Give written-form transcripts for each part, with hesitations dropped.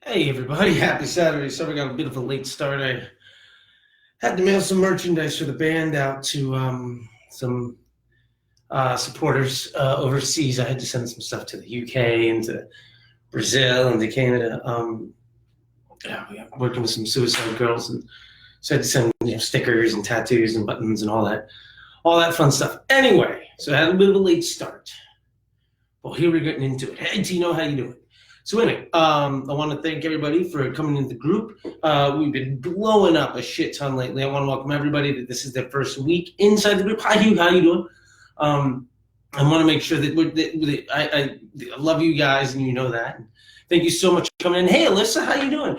Hey everybody, happy Saturday. Sorry we got a bit of a late start. I had to mail some merchandise for the band out to some supporters overseas. I had to send some stuff to the UK and to Brazil and to Canada. Yeah, working with some suicide girls, and so I had to send stickers and tattoos and buttons and all that fun stuff. Anyway, so I had a bit of a late start. Well, here we're getting into it. Hey Tino, how you doing? So anyway, I want to thank everybody for coming into the group. We've been blowing up a shit ton lately. I want to welcome everybody that this is their first week inside the group. Hi, Hugh. How you doing? I want to make sure that I love you guys, and you know that. Thank you so much for coming in. Hey, Alyssa, how you doing?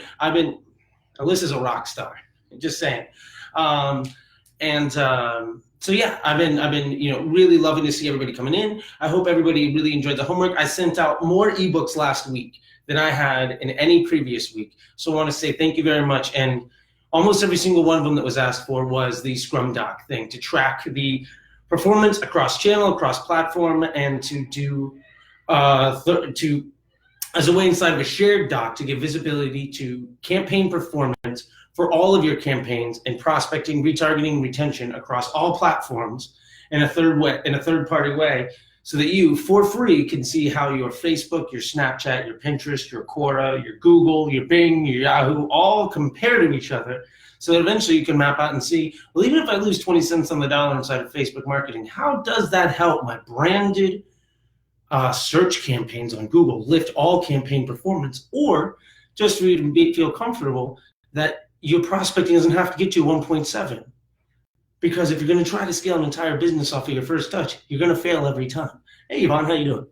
Alyssa's a rock star. Just saying. So yeah, I've been really loving to see everybody coming in. I hope everybody really enjoyed the homework. I sent out more ebooks last week than I had in any previous week. So I want to say thank you very much. And almost every single one of them that was asked for was the Scrum Doc thing, to track the performance across channel, across platform, and to do as a way inside of a shared doc to give visibility to campaign performance for all of your campaigns and prospecting, retargeting, retention across all platforms in a third-party way, so that you, for free, can see how your Facebook, your Snapchat, your Pinterest, your Quora, your Google, your Bing, your Yahoo, all compare to each other, so that eventually you can map out and see, well, even if I lose 20 cents on the dollar inside of Facebook marketing, how does that help my branded search campaigns on Google lift all campaign performance, or just for you to feel comfortable that your prospecting doesn't have to get you 1.7. Because if you're going to try to scale an entire business off of your first touch, you're going to fail every time. Hey, Yvonne, how you doing?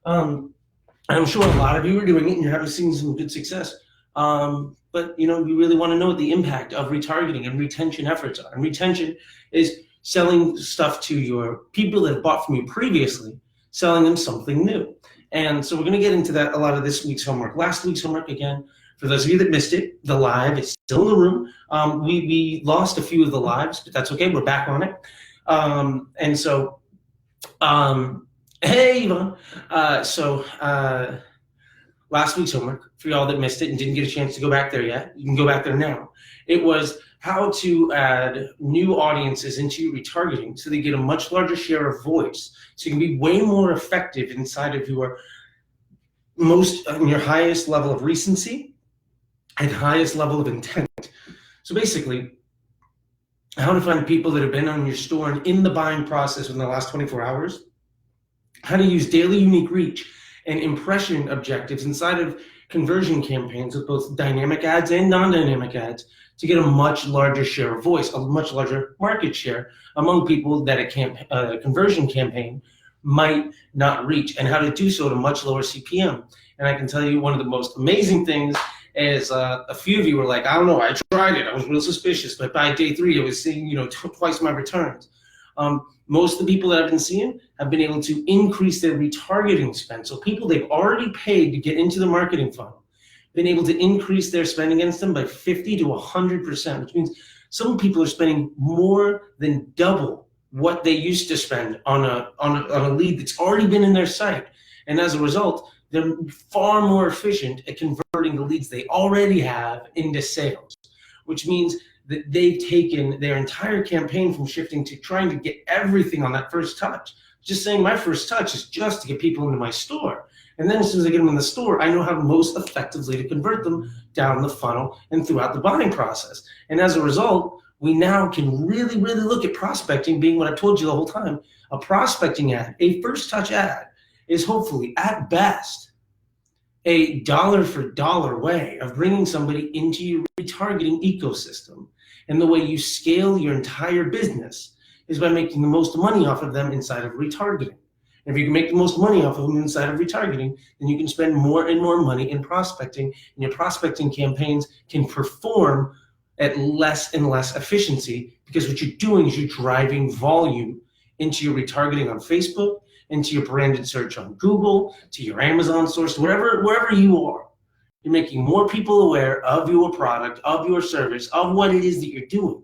I'm sure a lot of you are doing it and you're having seen some good success. But we really want to know what the impact of retargeting and retention efforts are. And retention is selling stuff to your people that have bought from you previously, selling them something new. And so we're going to get into that a lot of this week's homework. Last week's homework, again, for those of you that missed it, the live is still in the room. We lost a few of the lives, but that's okay. We're back on it. Hey, Yvonne. Last week's homework, for y'all that missed it and didn't get a chance to go back there yet, you can go back there now. It was how to add new audiences into your retargeting so they get a much larger share of voice. So you can be way more effective inside of your highest level of recency and highest level of intent. So basically, how to find people that have been on your store and in the buying process within the last 24 hours, how to use daily unique reach and impression objectives inside of conversion campaigns with both dynamic ads and non-dynamic ads to get a much larger share of voice, a much larger market share among people that a conversion campaign might not reach, and how to do so at a much lower CPM. And I can tell you one of the most amazing things is a few of you were like, I don't know, I tried it, I was real suspicious, but by day 3 I was seeing twice my returns. Most of the people that I've been seeing have been able to increase their retargeting spend. So people they've already paid to get into the marketing funnel, been able to increase their spend against them by 50 to 100%, which means some people are spending more than double what they used to spend on a lead that's already been in their site. And as a result, they're far more efficient at converting the leads they already have into sales, which means that they've taken their entire campaign from shifting to trying to get everything on that first touch. Just saying my first touch is just to get people into my store. And then as soon as I get them in the store, I know how most effectively to convert them down the funnel and throughout the buying process. And as a result, we now can really, really look at prospecting being what I've told you the whole time. A prospecting ad, a first touch ad, is hopefully, at best, a dollar for dollar way of bringing somebody into your retargeting ecosystem. And the way you scale your entire business is by making the most money off of them inside of retargeting. And if you can make the most money off of them inside of retargeting, then you can spend more and more money in prospecting, and your prospecting campaigns can perform at less and less efficiency, because what you're doing is you're driving volume into your retargeting on Facebook, into your branded search on Google, to your Amazon source, wherever you are. You're making more people aware of your product, of your service, of what it is that you're doing.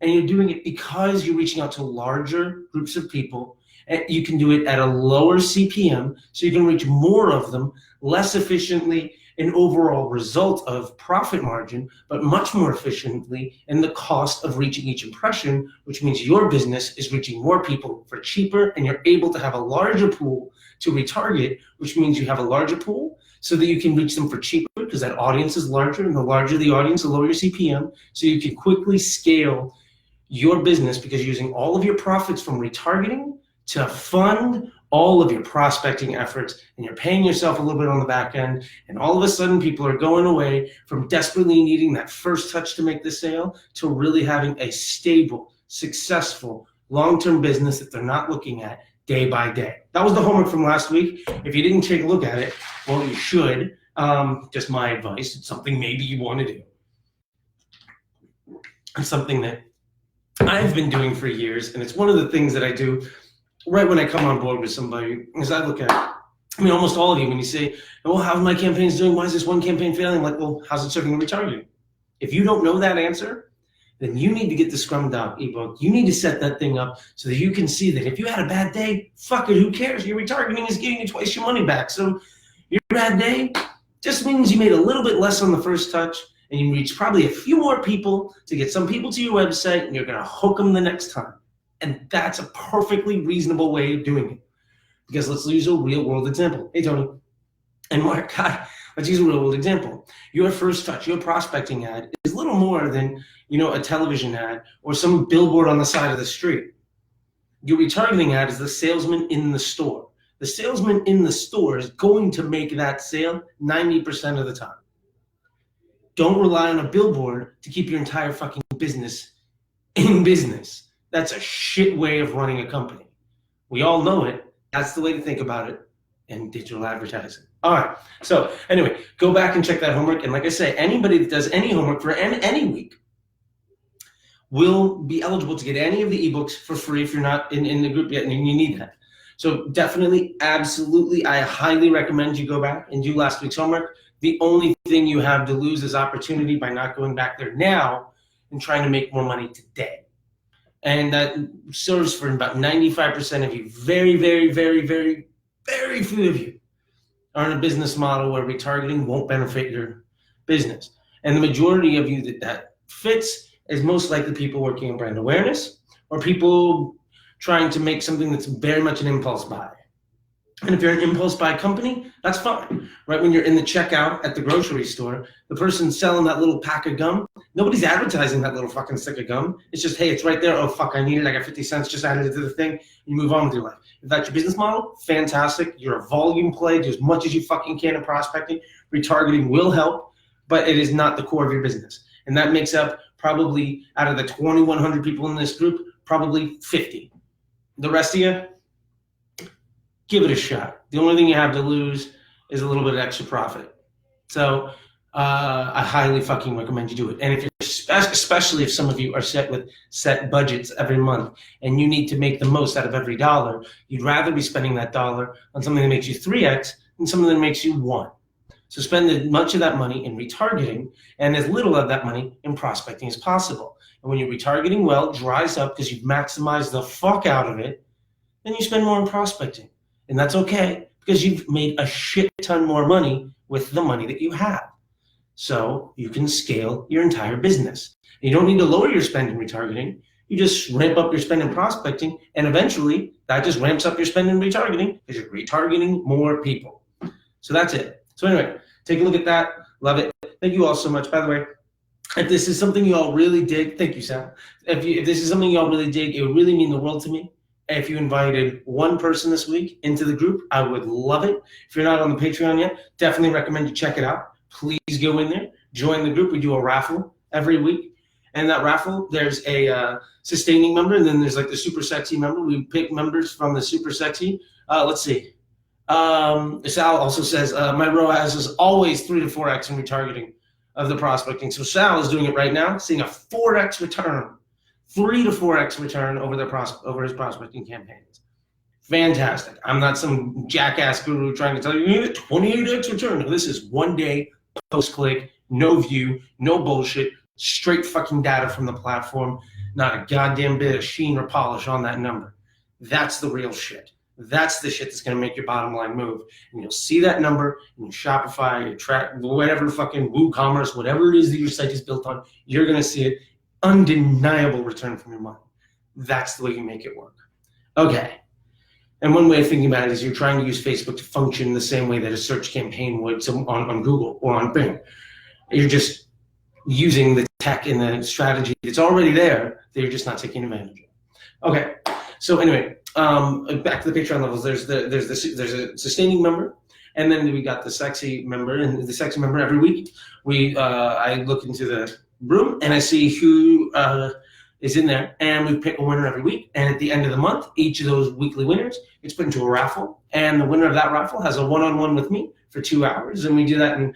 And you're doing it because you're reaching out to larger groups of people. And you can do it at a lower CPM, so you can reach more of them less efficiently an overall result of profit margin, but much more efficiently in the cost of reaching each impression, which means your business is reaching more people for cheaper, and you're able to have a larger pool to retarget, which means you have a larger pool so that you can reach them for cheaper because that audience is larger, and the larger the audience, the lower your CPM, so you can quickly scale your business because you're using all of your profits from retargeting to fund all of your prospecting efforts, and you're paying yourself a little bit on the back end, and all of a sudden people are going away from desperately needing that first touch to make the sale to really having a stable, successful, long-term business that they're not looking at day by day. That was the homework from last week. If you didn't take a look at it, well, you should. Just my advice. It's something maybe you want to do. It's something that I've been doing for years, and it's one of the things that I do right when I come on board with somebody, is I look at, almost all of you, when you say, well, how are my campaigns doing? Why is this one campaign failing? I'm like, well, how's it serving the retargeting? If you don't know that answer, then you need to get the Scrum Doc ebook. You need to set that thing up so that you can see that if you had a bad day, fuck it, who cares? Your retargeting is giving you twice your money back. So your bad day just means you made a little bit less on the first touch, and you reach probably a few more people to get some people to your website, and you're going to hook them the next time. And that's a perfectly reasonable way of doing it. Because let's use a real world example. Hey, Tony and Mark, hi. Let's use a real world example. Your first touch, your prospecting ad is little more than, a television ad or some billboard on the side of the street. Your retargeting ad is the salesman in the store. The salesman in the store is going to make that sale 90% of the time. Don't rely on a billboard to keep your entire fucking business in business. That's a shit way of running a company. We all know it. That's the way to think about it in digital advertising. All right. So anyway, go back and check that homework. And like I say, anybody that does any homework for any week will be eligible to get any of the ebooks for free if you're not in the group yet and you need that. So definitely, absolutely, I highly recommend you go back and do last week's homework. The only thing you have to lose is opportunity by not going back there now and trying to make more money today. And that serves for about 95% of you. Very, very, very, very, very few of you are in a business model where retargeting won't benefit your business. And the majority of you that fits is most likely people working in brand awareness or people trying to make something that's very much an impulse buy. And if you're an impulse buy company, that's fine. Right when you're in the checkout at the grocery store, the person selling that little pack of gum, nobody's advertising that little fucking stick of gum. It's just, hey, it's right there. Oh, fuck, I need it. I got 50 cents. Just added it to the thing. You move on with your life. If that's your business model, fantastic. You're a volume play. Do as much as you fucking can in prospecting. Retargeting will help, but it is not the core of your business. And that makes up probably, out of the 2,100 people in this group, probably 50. The rest of you, give it a shot. The only thing you have to lose is a little bit of extra profit. So I highly fucking recommend you do it. And if you're, especially if some of you are set with set budgets every month and you need to make the most out of every dollar, you'd rather be spending that dollar on something that makes you 3x than something that makes you 1. So spend as much of that money in retargeting and as little of that money in prospecting as possible. And when your retargeting well dries up because you've maximized the fuck out of it, then you spend more in prospecting. And that's okay because you've made a shit ton more money with the money that you have. So you can scale your entire business. And you don't need to lower your spend in retargeting. You just ramp up your spend in prospecting, and eventually that just ramps up your spend in retargeting because you're retargeting more people. So that's it. So anyway, take a look at that. Love it. Thank you all so much. By the way, if this is something you all really dig, thank you, Sal. If this is something you all really dig, it would really mean the world to me. If you invited one person this week into the group, I would love it. If you're not on the Patreon yet, definitely recommend you check it out. Please go in there, join the group. We do a raffle every week. And that raffle, there's a sustaining member, and then there's like the super sexy member. We pick members from the super sexy. Let's see. Sal also says, my ROAS is always 3 to 4x in retargeting of the prospecting. So Sal is doing it right now, seeing a 4x return. 3 to 4x return over his prospecting campaigns. Fantastic. I'm not some jackass guru trying to tell you need a 28x return. No, this is 1 day post-click, no view, no bullshit, straight fucking data from the platform, not a goddamn bit of sheen or polish on that number. That's the real shit. That's the shit that's going to make your bottom line move. And you'll see that number in your Shopify, your track, whatever fucking WooCommerce, whatever it is that your site is built on, you're going to see it. Undeniable return from your money. That's the way you make it work. Okay. And one way of thinking about it is you're trying to use Facebook to function the same way that a search campaign would on Google or on Bing. You're just using the tech and the strategy that's already there that you're just not taking advantage of. Okay. So anyway, back to the Patreon levels. There's a sustaining member, and then we got the sexy member. And the sexy member every week, I look into the room and I see who is in there, and we pick a winner every week. And at the end of the month, each of those weekly winners gets put into a raffle, and the winner of that raffle has a one-on-one with me for 2 hours, and we do that in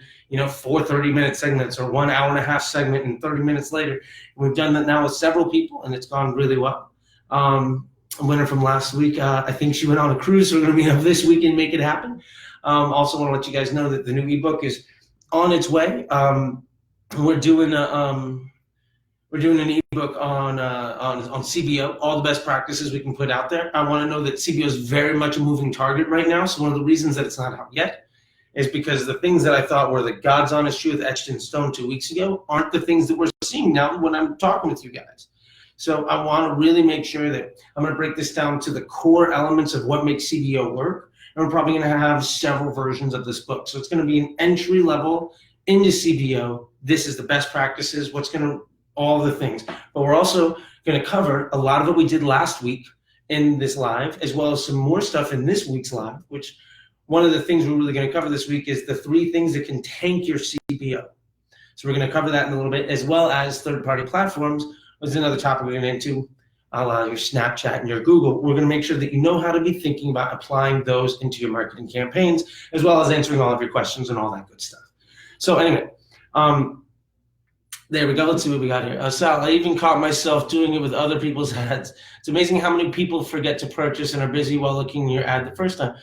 4 30-minute segments or 1 hour-and-a-half segment, and 30 minutes later. And we've done that now with several people, and it's gone really well. A winner from last week, I think she went on a cruise, so we're going to be up this week and make it happen. Also want to let you guys know that the new ebook is on its way. We're doing an ebook on CBO, all the best practices we can put out there. I want to know that CBO is very much a moving target right now. So one of the reasons that it's not out yet is because the things that I thought were the God's honest truth etched in stone 2 weeks ago aren't the things that we're seeing now when I'm talking with you guys. So I want to really make sure that I'm going to break this down to the core elements of what makes CBO work. And we're probably going to have several versions of this book. So it's going to be an entry level into CBO. This is the best practices, all the things. But we're also going to cover a lot of what we did last week in this live, as well as some more stuff in this week's live, which one of the things we're really going to cover this week is the 3 things that can tank your CBO. So we're going to cover that in a little bit, as well as third-party platforms, which is another topic we're going to get into, your Snapchat and your Google. We're going to make sure that you know how to be thinking about applying those into your marketing campaigns, as well as answering all of your questions and all that good stuff. So anyway, there we go. Let's see what we got here. Sal, I even caught myself doing it with other people's ads. It's amazing how many people forget to purchase and are busy while looking at your ad the first time.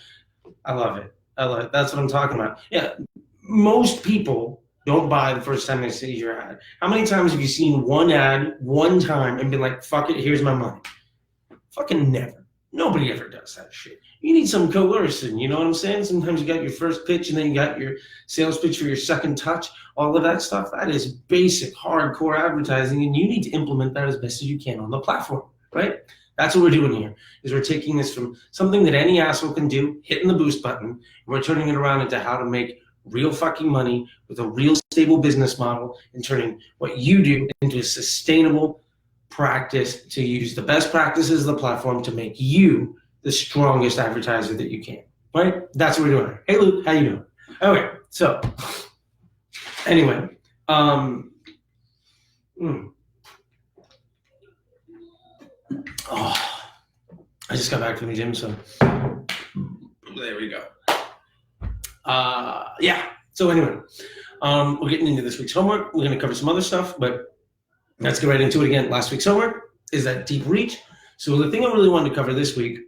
I love it. That's what I'm talking about. Yeah, most people don't buy the first time they see your ad. How many times have you seen one ad one time and been like, fuck it, here's my money? Fucking never. Nobody ever does that shit. You need some coercion, you know what I'm saying? Sometimes you got your first pitch and then you got your sales pitch for your second touch. All of that stuff, that is basic, hardcore advertising, and you need to implement that as best as you can on the platform, right? That's what we're doing here, is we're taking this from something that any asshole can do, hitting the boost button, and we're turning it around into how to make real fucking money with a real stable business model and turning what you do into a sustainable practice to use the best practices of the platform to make you the strongest advertiser that you can, right? That's what we're doing. Hey, Luke, how you doing? Okay, so anyway, oh, I just got back from the gym, so there we go. Yeah, so anyway, we're getting into this week's homework. We're going to cover some other stuff, but let's get right into it again. Last week's homework is that deep reach. So the thing I really wanted to cover this week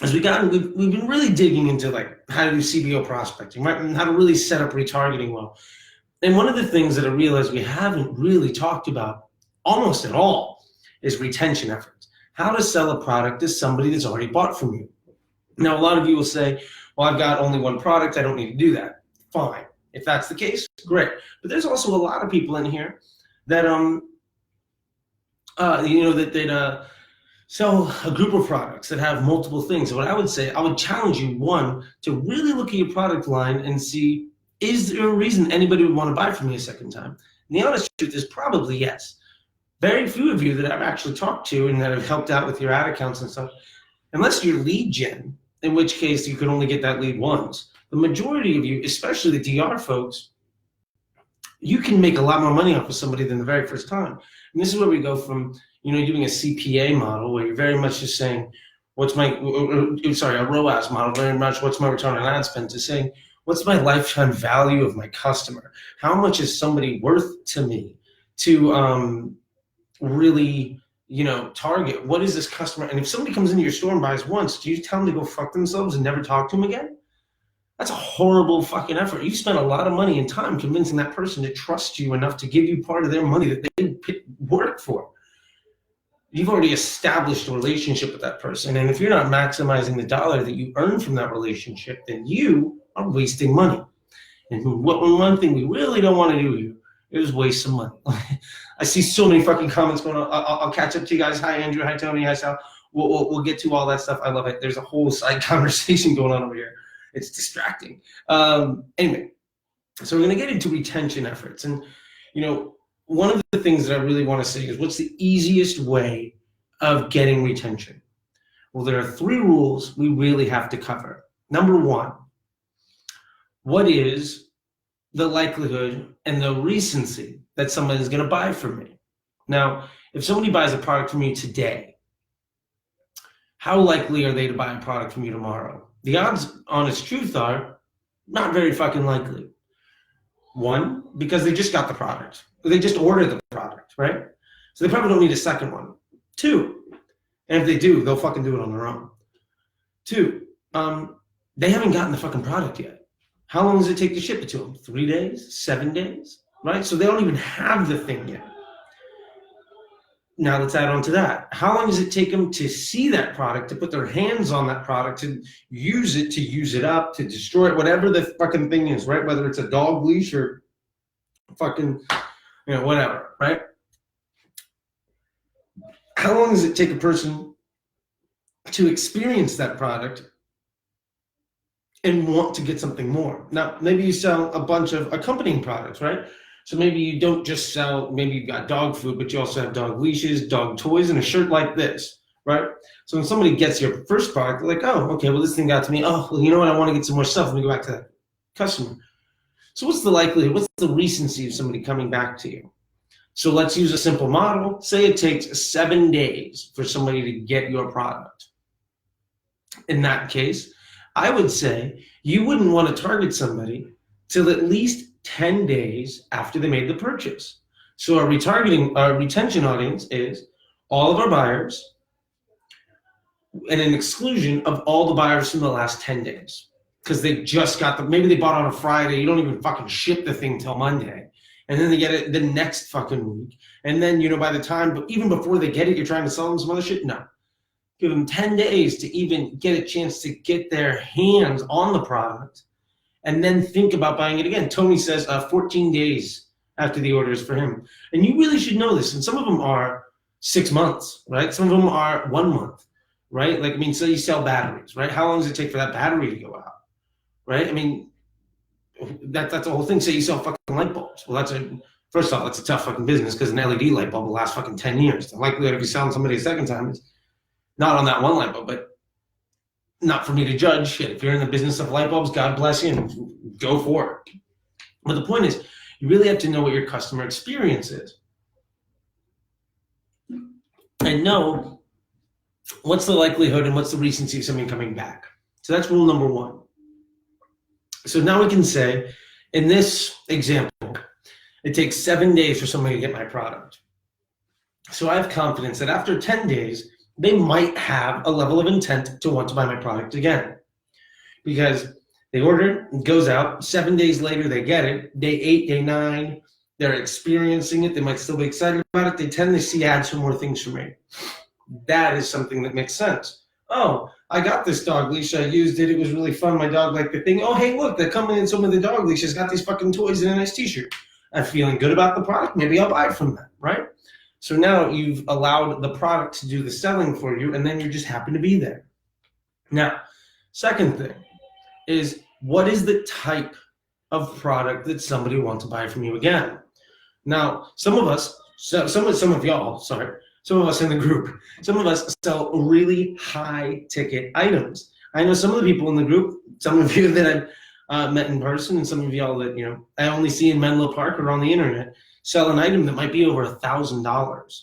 is we've been really digging into like how to do CBO prospecting, right? And how to really set up retargeting well. And one of the things that I realized we haven't really talked about almost at all is retention efforts. How to sell a product to somebody that's already bought from you. Now, a lot of you will say, well, I've got only one product, I don't need to do that. Fine. If that's the case, great. But there's also a lot of people in here that sell a group of products that have multiple things. So what I would say, I would challenge you, one, to really look at your product line and see, is there a reason anybody would want to buy from you a second time? And the honest truth is probably yes. Very few of you that I've actually talked to and that have helped out with your ad accounts and stuff, unless you're lead gen, in which case you could only get that lead once. The majority of you, especially the DR folks, you can make a lot more money off of somebody than the very first time. And this is where we go from, doing a CPA model where you're very much just saying, a ROAS model, very much what's my return on ad spend, to saying, what's my lifetime value of my customer? How much is somebody worth to me to really target? What is this customer? And if somebody comes into your store and buys once, do you tell them to go fuck themselves and never talk to them again? That's a horrible fucking effort. You spent a lot of money and time convincing that person to trust you enough to give you part of their money that they work for. you've already established a relationship with that person. And if you're not maximizing the dollar that you earn from that relationship, then you are wasting money. And one thing we really don't want to do here is waste some money. I see so many fucking comments going on. I'll catch up to you guys. Hi, Andrew. Hi, Tony. Hi, Sal. We'll get to all that stuff. I love it. There's a whole side conversation going on over here. It's distracting. Anyway, so we're going to get into retention efforts. And, one of the things that I really want to say is, what's the easiest way of getting retention? Well, there are 3 rules we really have to cover. Number 1, what is the likelihood and the recency that someone is going to buy from me? Now, if somebody buys a product from you today, how likely are they to buy a product from you tomorrow? The odds, honest truth, are not very fucking likely. 1, because they just got the product. They just ordered the product, right? So they probably don't need a second one. 2, and if they do, they'll fucking do it on their own. 2, they haven't gotten the fucking product yet. How long does it take to ship it to them? 3 days? 7 days? Right? So they don't even have the thing yet. Now let's add on to that. How long does it take them to see that product, to put their hands on that product, to use it up, to destroy it, whatever the fucking thing is, right? Whether it's a dog leash or fucking, whatever, right? How long does it take a person to experience that product and want to get something more? Now, maybe you sell a bunch of accompanying products, right? So maybe you don't just sell, maybe you've got dog food, but you also have dog leashes, dog toys, and a shirt like this, right? So when somebody gets your first product, they're like, oh, okay, well, this thing got to me. Oh, well, you know what? I want to get some more stuff. Let me go back to that customer. So what's the likelihood? What's the recency of somebody coming back to you? So let's use a simple model. Say it takes 7 days for somebody to get your product. In that case, I would say you wouldn't want to target somebody till at least 10 days after they made the purchase. So our retention audience is all of our buyers and an exclusion of all the buyers from the last 10 days. Because they just got maybe they bought on a Friday, you don't even fucking ship the thing till Monday. And then they get it the next fucking week. And then, by the time, but even before they get it, you're trying to sell them some other shit? No. Give them 10 days to even get a chance to get their hands on the product and then think about buying it again. Tony says 14 days after the order is for him. And you really should know this. And some of them are 6 months, right? Some of them are 1 month, right? So you sell batteries, right? How long does it take for that battery to go out, right? That's the whole thing. Say you sell fucking light bulbs. Well, first off, that's a tough fucking business because an LED light bulb will last fucking 10 years. The likelihood of you selling somebody a second time is not on that one light bulb, but not for me to judge. Shit, if you're in the business of light bulbs, God bless you and go for it. But the point is, you really have to know what your customer experience is and know what's the likelihood and what's the recency of somebody coming back. So that's rule number 1. So now we can say, in this example, it takes 7 days for somebody to get my product. So I have confidence that after 10 days, they might have a level of intent to want to buy my product again. Because they order, it goes out, 7 days later they get it, day 8, day 9, they're experiencing it, they might still be excited about it, they tend to see ads for more things from me. That is something that makes sense. Oh, I got this dog leash, I used it, it was really fun, my dog liked the thing. Oh, hey, look, they're coming in, some of the dog leashes got these fucking toys and a nice t-shirt. I'm feeling good about the product, maybe I'll buy from them, right? So now you've allowed the product to do the selling for you, and then you just happen to be there. Now, second thing is, what is the type of product that somebody wants to buy from you again? Now, some of us in the group, some of us sell really high ticket items. I know some of the people in the group, some of you that I've met in person, and some of y'all that I only see in Menlo Park or on the internet, sell an item that might be over $1,000.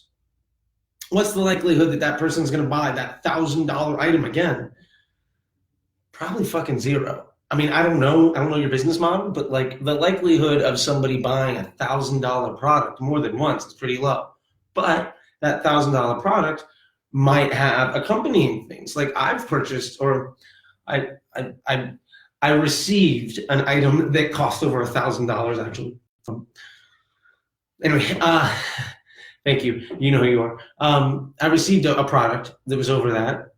What's the likelihood that that person's going to buy that $1,000 item again? Probably fucking zero. I don't know your business model, but the likelihood of somebody buying a $1,000 product more than once is pretty low. But that $1,000 product might have accompanying things. Like I've purchased, or I received an item that cost over $1,000 actually. Anyway, Thank you. You know who you are. I received a product that was over that.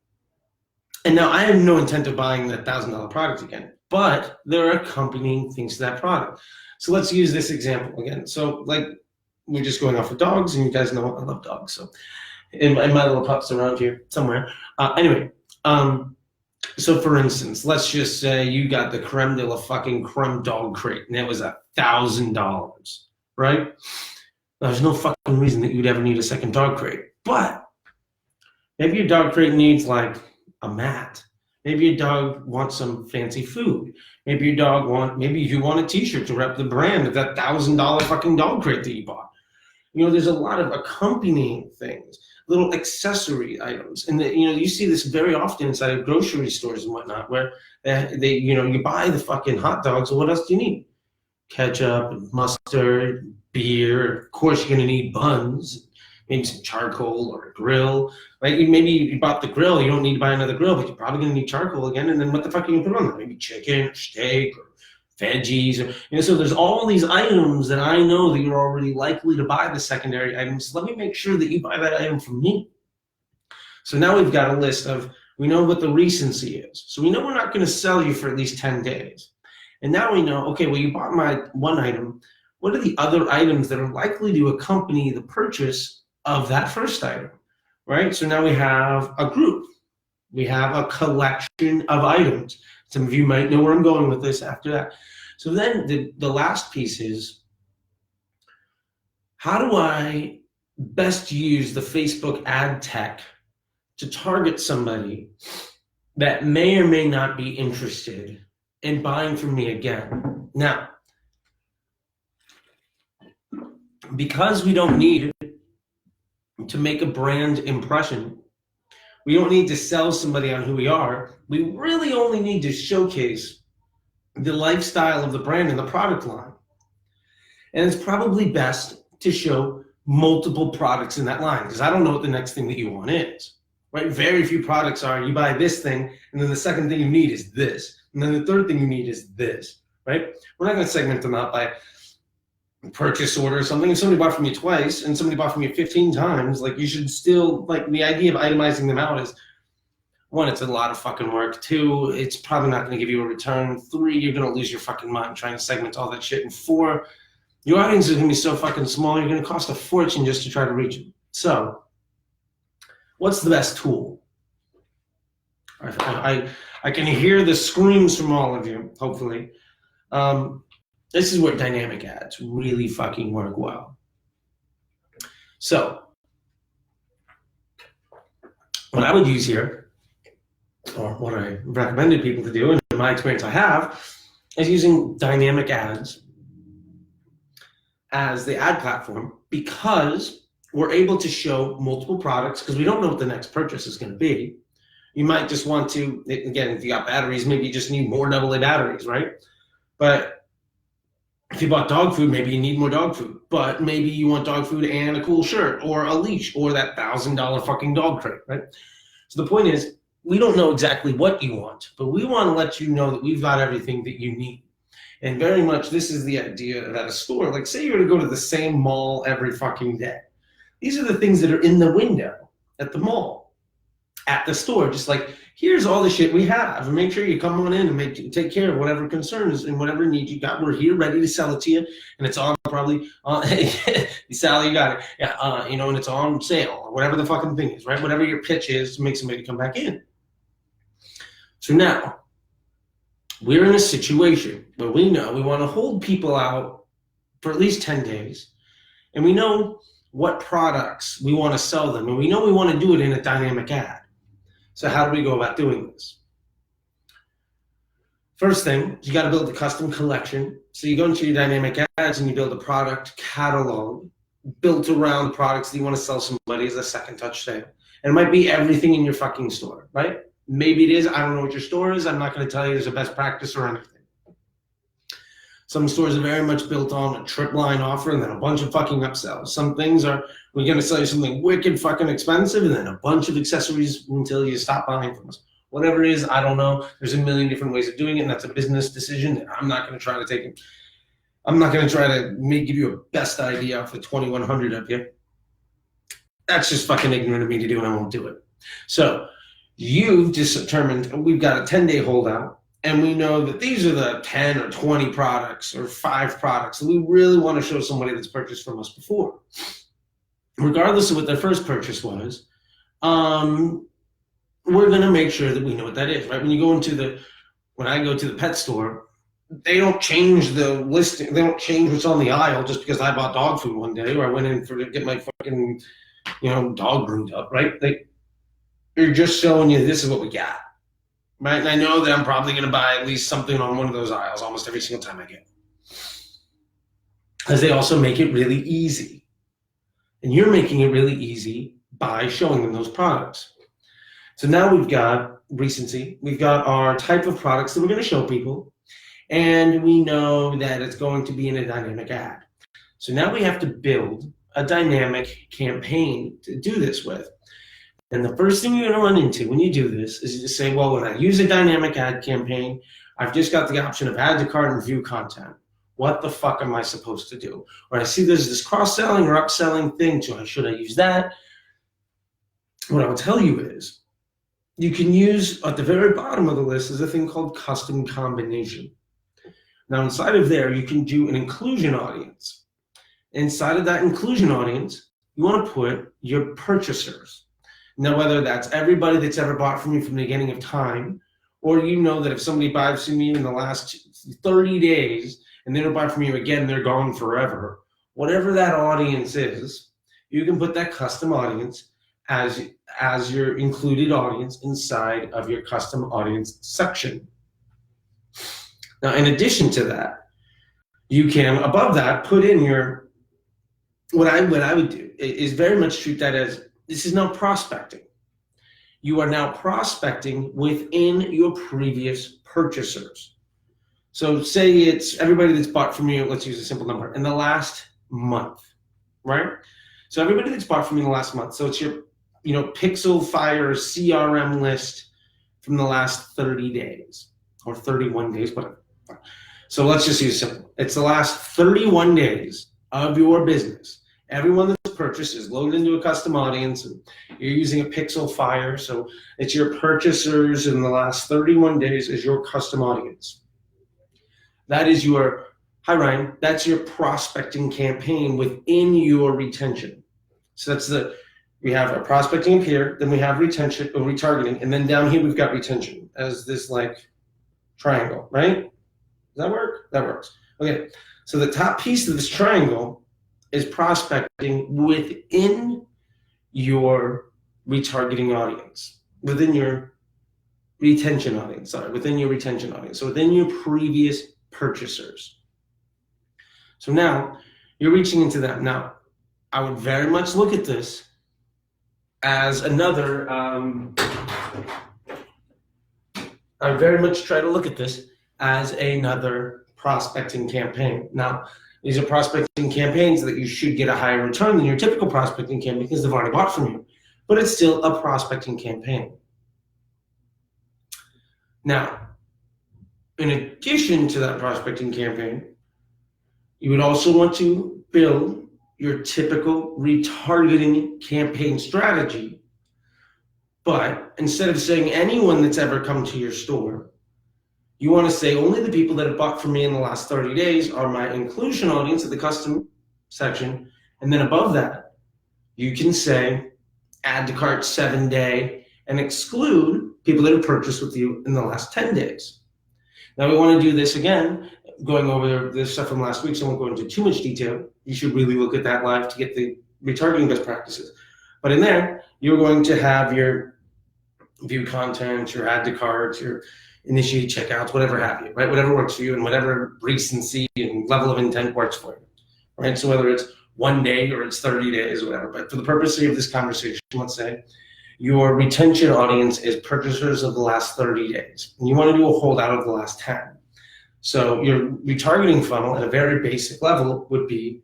And now I have no intent of buying that $1,000 product again, but there are accompanying things to that product. So let's use this example again. So like we're just going off of dogs, and you guys know I love dogs. So and my little pups around here somewhere. Anyway, so for instance, let's just say you got the creme de la fucking creme dog crate, and it was $1,000, right? There's no fucking reason that you'd ever need a second dog crate, but maybe your dog crate needs like a mat. Maybe your dog wants some fancy food. Maybe you want a t-shirt to rep the brand of that $1,000 fucking dog crate that you bought. You know, there's a lot of accompanying things, little accessory items. And you see this very often inside of grocery stores and whatnot, where you buy the fucking hot dogs, and what else do you need? Ketchup, mustard, beer. Of course, you're gonna need buns, maybe some charcoal or a grill. Right? Maybe you bought the grill, you don't need to buy another grill, but you're probably gonna need charcoal again. And then what the fuck are you gonna put on there? Maybe chicken or steak or veggies, or so there's all these items that I know that you're already likely to buy the secondary items. Let me make sure that you buy that item from me. So now we've got a list of, we know what the recency is. So we know we're not gonna sell you for at least 10 days. And now we know, okay, well, you bought my one item. What are the other items that are likely to accompany the purchase of that first item, right? So now we have a group. We have a collection of items. Some of you might know where I'm going with this after that. So then the last piece is, how do I best use the Facebook ad tech to target somebody that may or may not be interested in buying from me again? Now, because we don't need to make a brand impression, we don't need to sell somebody on who we are. We really only need to showcase the lifestyle of the brand and the product line. And it's probably best to show multiple products in that line, because I don't know what the next thing that you want is, right? Very few products are, you buy this thing, and then the second thing you need is this, and then the third thing you need is this, right? We're not going to segment them out by purchase order or something. If somebody bought from you twice and somebody bought from you 15 times, like, you should still, like, the idea of itemizing them out is, one, it's a lot of fucking work. Two, it's probably not going to give you a return. Three, you're going to lose your fucking mind trying to segment all that shit. And four, your audience is going to be so fucking small, you're going to cost a fortune just to try to reach them. So what's the best tool? I can hear the screams from all of you, hopefully. This is where dynamic ads really fucking work well. So what I would use here, or what I recommended people to do, and in my experience I have, is using dynamic ads as the ad platform, because we're able to show multiple products, because we don't know what the next purchase is going to be. You might just want to, again, if you got batteries, maybe you just need more AA batteries, right? But if you bought dog food, maybe you need more dog food. But maybe you want dog food and a cool shirt or a leash or that $1,000 fucking dog crate, right? So the point is, we don't know exactly what you want, but we want to let you know that we've got everything that you need. And very much this is the idea at a store. Like, say you're going to go to the same mall every fucking day. These are the things that are in the window at the mall, at the store. Just like, here's all the shit we have. And make sure you come on in and take care of whatever concerns and whatever needs you got. We're here ready to sell it to you. And it's on probably, Sally, you got it. Yeah, and it's on sale or whatever the fucking thing is, right? Whatever your pitch is to make somebody come back in. So now, we're in a situation where we know we want to hold people out for at least 10 days. And we know what products we want to sell them. And we know we want to do it in a dynamic ad. So how do we go about doing this? First thing, you got to build a custom collection. So you go into your dynamic ads and you build a product catalog built around products that you want to sell somebody as a second touch sale. And it might be everything in your fucking store, right? Maybe it is. I don't know what your store is. I'm not going to tell you there's a best practice or anything. Some stores are very much built on a trip line offer and then a bunch of fucking upsells. Some things are, we're going to sell you something wicked fucking expensive and then a bunch of accessories until you stop buying from us. Whatever it is, I don't know. There's a million different ways of doing it, and that's a business decision that I'm not going to try to take it. I'm not going to try to give you a best idea for 2,100 of you. That's just fucking ignorant of me to do, and I won't do it. So you've just determined we've got a 10-day holdout, and we know that these are the 10 or 20 products or 5 products that we really want to show somebody that's purchased from us before. Regardless of what their first purchase was, we're going to make sure that we know what that is, right? When I go to the pet store, they don't change the listing. They don't change what's on the aisle just because I bought dog food one day or I went in to get my fucking, dog groomed up, right? They're just showing you this is what we got, right? And I know that I'm probably going to buy at least something on one of those aisles almost every single time I get. Because they also make it really easy. And you're making it really easy by showing them those products. So now we've got recency. We've got our type of products that we're going to show people. And we know that it's going to be in a dynamic ad. So now we have to build a dynamic campaign to do this with. And the first thing you're going to run into when you do this is you just say, well, when I use a dynamic ad campaign, I've just got the option of add to cart and view content. What the fuck am I supposed to do? Or I see there's this cross-selling or upselling thing, so should I use that? What I will tell you is you can use, at the very bottom of the list, is a thing called custom combination. Now, inside of there, you can do an inclusion audience. Inside of that inclusion audience, you want to put your purchasers. Now, whether that's everybody that's ever bought from you from the beginning of time, or you know that if somebody buys from you in the last 30 days and they don't buy from you again, they're gone forever. Whatever that audience is, you can put that custom audience as your included audience inside of your custom audience section. Now, in addition to that, you can, above that, put in your, what I would do is very much treat that as, this is now prospecting. You are now prospecting within your previous purchasers. So say it's everybody that's bought from you, let's use a simple number, in the last month, right? So everybody that's bought from you in the last month. So it's your, Pixel Fire CRM list from the last 30 days or 31 days, whatever. So let's just use simple. It's the last 31 days of your business. Everyone that's purchased is loaded into a custom audience, and you're using a Pixel Fire. So it's your purchasers in the last 31 days is your custom audience. That is your, hi Ryan, that's your prospecting campaign within your retention. So we have a prospecting up here, then we have retention or retargeting, and then down here we've got retention as this triangle, right? Does that work? That works. Okay, so the top piece of this triangle is prospecting within your retargeting audience, within your retention audience, So within your previous purchasers. So now you're reaching into that. Now, I would very much look at this as another, I very much try to look at this as another prospecting campaign. Now, these are prospecting campaigns that you should get a higher return than your typical prospecting campaign because they've already bought from you, but it's still a prospecting campaign. Now, in addition to that prospecting campaign, you would also want to build your typical retargeting campaign strategy. But instead of saying anyone that's ever come to your store, you want to say only the people that have bought from me in the last 30 days are my inclusion audience at the custom section. And then above that, you can say add to cart 7-day and exclude people that have purchased with you in the last 10 days. Now we want to do this again, going over this stuff from last week, so I won't go into too much detail. You should really look at that live to get the retargeting best practices. But in there, you're going to have your view content, your add to carts, your initiate checkouts, whatever have you, right? Whatever works for you and whatever recency and level of intent works for you, right? So whether it's 1 day or it's 30 days, whatever. But for the purpose of this conversation, let's say your retention audience is purchasers of the last 30 days. And you want to do a holdout of the last 10. So your retargeting funnel at a very basic level would be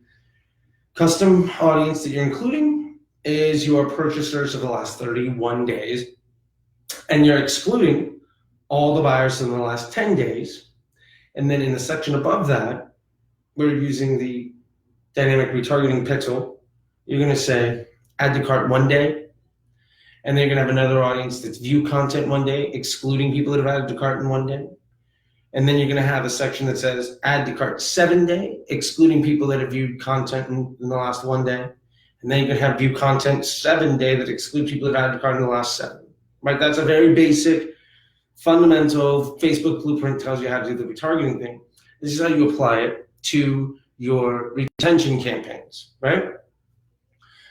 custom audience that you're including is your purchasers of the last 31 days. And you're excluding all the buyers in the last 10 days. And then in the section above that, we're using the dynamic retargeting pixel. You're going to say add to cart one day, and then you're going to have another audience that's view content one day, excluding people that have added to cart in one day. And then you're going to have a section that says add to cart 7 day, excluding people that have viewed content in the last 1 day. And then you can have view content 7 day that exclude people that have added to cart in the last 7. Right? That's a very basic, fundamental Facebook blueprint, tells you how to do the retargeting thing. This is how you apply it to your retention campaigns, right?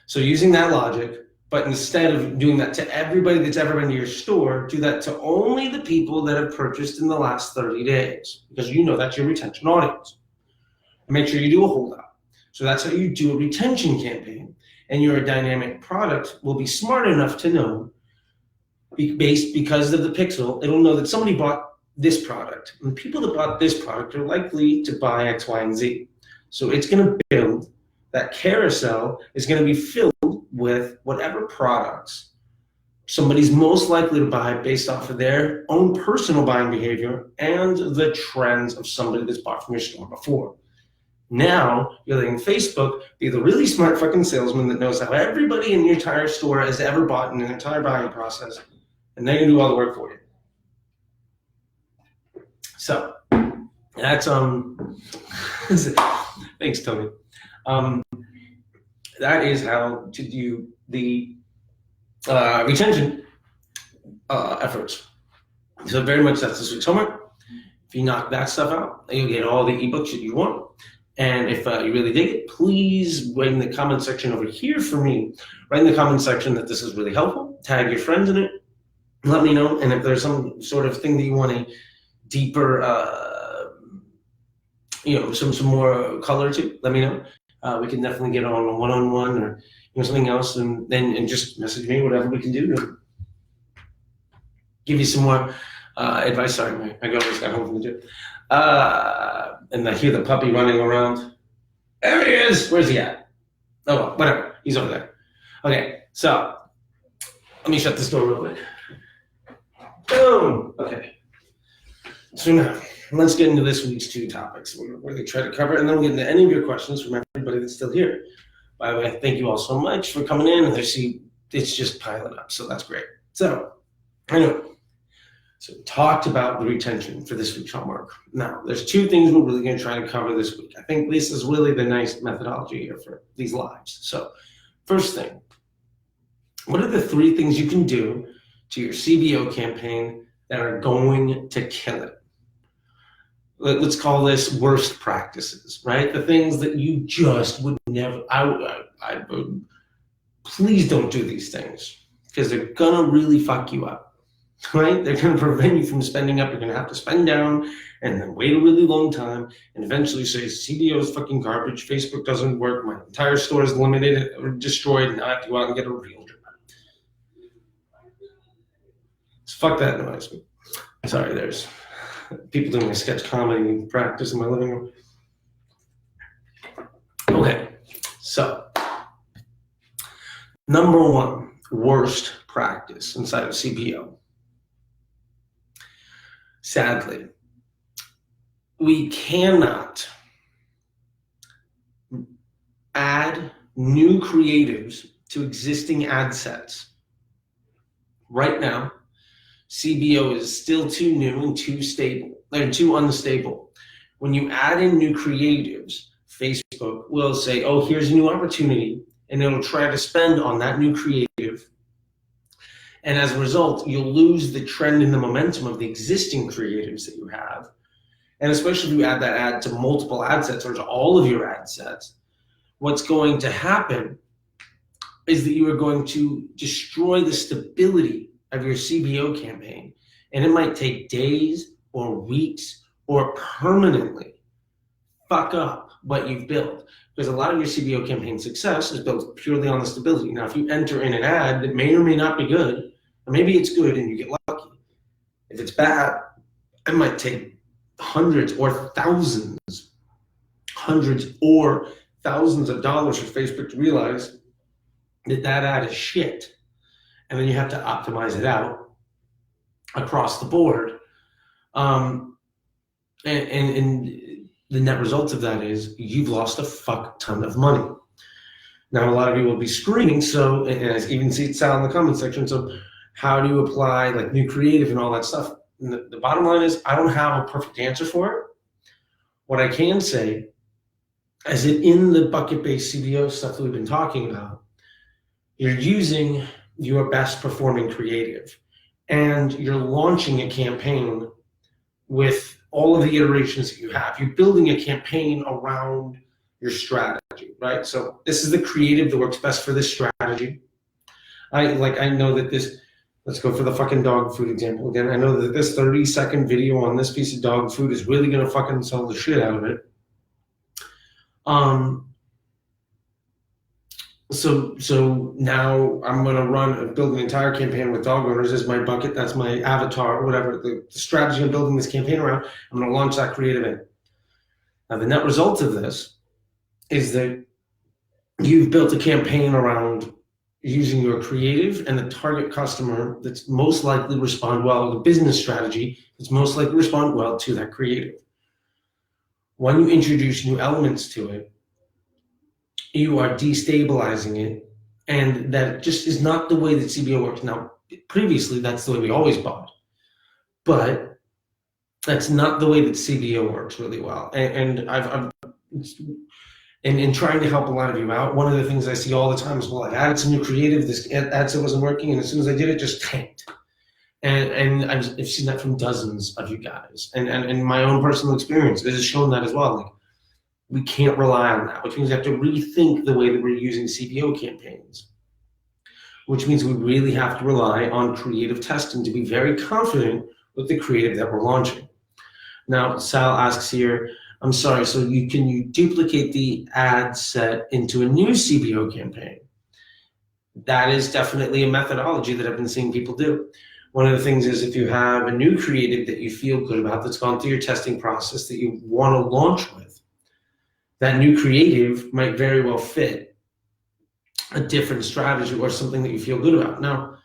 So using that logic, but instead of doing that to everybody that's ever been to your store, do that to only the people that have purchased in the last 30 days, because you know that's your retention audience. And make sure you do a holdout. So that's how you do a retention campaign. And your dynamic product will be smart enough to know, because of the pixel, it'll know that somebody bought this product. And the people that bought this product are likely to buy X, Y, and Z. So it's going to build, that carousel is going to be filled with whatever products somebody's most likely to buy based off of their own personal buying behavior and the trends of somebody that's bought from your store before. Now, you're letting Facebook be the really smart fucking salesman that knows how everybody in your entire store has ever bought in an entire buying process, and they can do all the work for you. So, that's, thanks, Tony. That is how to do the retention efforts. So very much that's this week's homework. If you knock that stuff out, you'll get all the ebooks that you want. And if you really dig it, please write in the comment section over here for me. Write in the comment section that this is really helpful. Tag your friends in it. Let me know. And if there's some sort of thing that you want a deeper, some more color to, let me know. We can definitely get on a one-on-one or something else, and just message me, whatever we can do to give you some more advice. Sorry, my girl just got home from the gym. And I hear the puppy running around. There he is! Where's he at? Oh, well, whatever. He's over there. Okay, so let me shut this door real quick. Boom! Okay. So now, let's get into this week's 2 topics. We're going to try to cover, and then we'll get into any of your questions from everybody that's still here. By the way, thank you all so much for coming in. And I see it's just piling up, so that's great. So, anyway, so we talked about the retention for this week's homework. Now, there's 2 things we're really going to try to cover this week. I think this is really the nice methodology here for these lives. So, first thing, what are the 3 things you can do to your CBO campaign that are going to kill it? Let's call this worst practices, right? The things that you just would never, I would, please don't do these things, because they're gonna really fuck you up, right? They're gonna prevent you from spending up. You're gonna have to spend down and then wait a really long time and eventually say, CBO is fucking garbage, Facebook doesn't work, my entire store is limited or destroyed, and I have to go out and get a real job. So fuck that noise. Sorry, there's people doing a sketch comedy practice in my living room. Okay, so number 1 worst practice inside of CBO. Sadly, we cannot add new creatives to existing ad sets. Right now, CBO is still too new and too unstable. When you add in new creatives, Facebook will say, oh, here's a new opportunity, and it'll try to spend on that new creative. And as a result, you'll lose the trend and the momentum of the existing creatives that you have. And especially if you add that ad to multiple ad sets or to all of your ad sets, what's going to happen is that you are going to destroy the stability of your CBO campaign, and it might take days or weeks or permanently fuck up what you've built, because a lot of your CBO campaign success is built purely on the stability. Now, if you enter in an ad that may or may not be good, or maybe it's good and you get lucky, if it's bad, it might take hundreds or thousands of dollars for Facebook to realize that that ad is shit. And then you have to optimize it out across the board. And the net result of that is you've lost a fuck ton of money. Now, a lot of you will be screaming, so, and I even see it Sal in the comment section, so how do you apply like new creative and all that stuff? And the bottom line is I don't have a perfect answer for it. What I can say is that in the bucket-based CBO stuff that we've been talking about, you're using your best performing creative and you're launching a campaign with all of the iterations that you have. You're building a campaign around your strategy, right? So this is the creative that works best for this strategy. I know that this, let's go for the fucking dog food example again. I know that this 30-second video on this piece of dog food is really gonna fucking sell the shit out of it. So now I'm gonna build an entire campaign with dog owners as my bucket. That's my avatar, or whatever the strategy I'm building this campaign around. I'm gonna launch that creative in. Now the net result of this is that you've built a campaign around using your creative and the target customer that's most likely to respond well, the business strategy that's most likely to respond well to that creative. When you introduce new elements to it, you are destabilizing it, and that just is not the way that CBO works. Now, previously, that's the way we always bought, but that's not the way that CBO works really well. And I've in trying to help a lot of you out, one of the things I see all the time is, well, I added some new creative, this ad set wasn't working, and as soon as I did it, just tanked. And I've seen that from dozens of you guys. And my own personal experience has shown that as well. Like, we can't rely on that, which means we have to rethink the way that we're using CBO campaigns, which means we really have to rely on creative testing to be very confident with the creative that we're launching. Now, Sal asks here, I'm sorry, so can you duplicate the ad set into a new CBO campaign? That is definitely a methodology that I've been seeing people do. One of the things is if you have a new creative that you feel good about that's gone through your testing process that you want to launch with, that new creative might very well fit a different strategy or something that you feel good about. Now,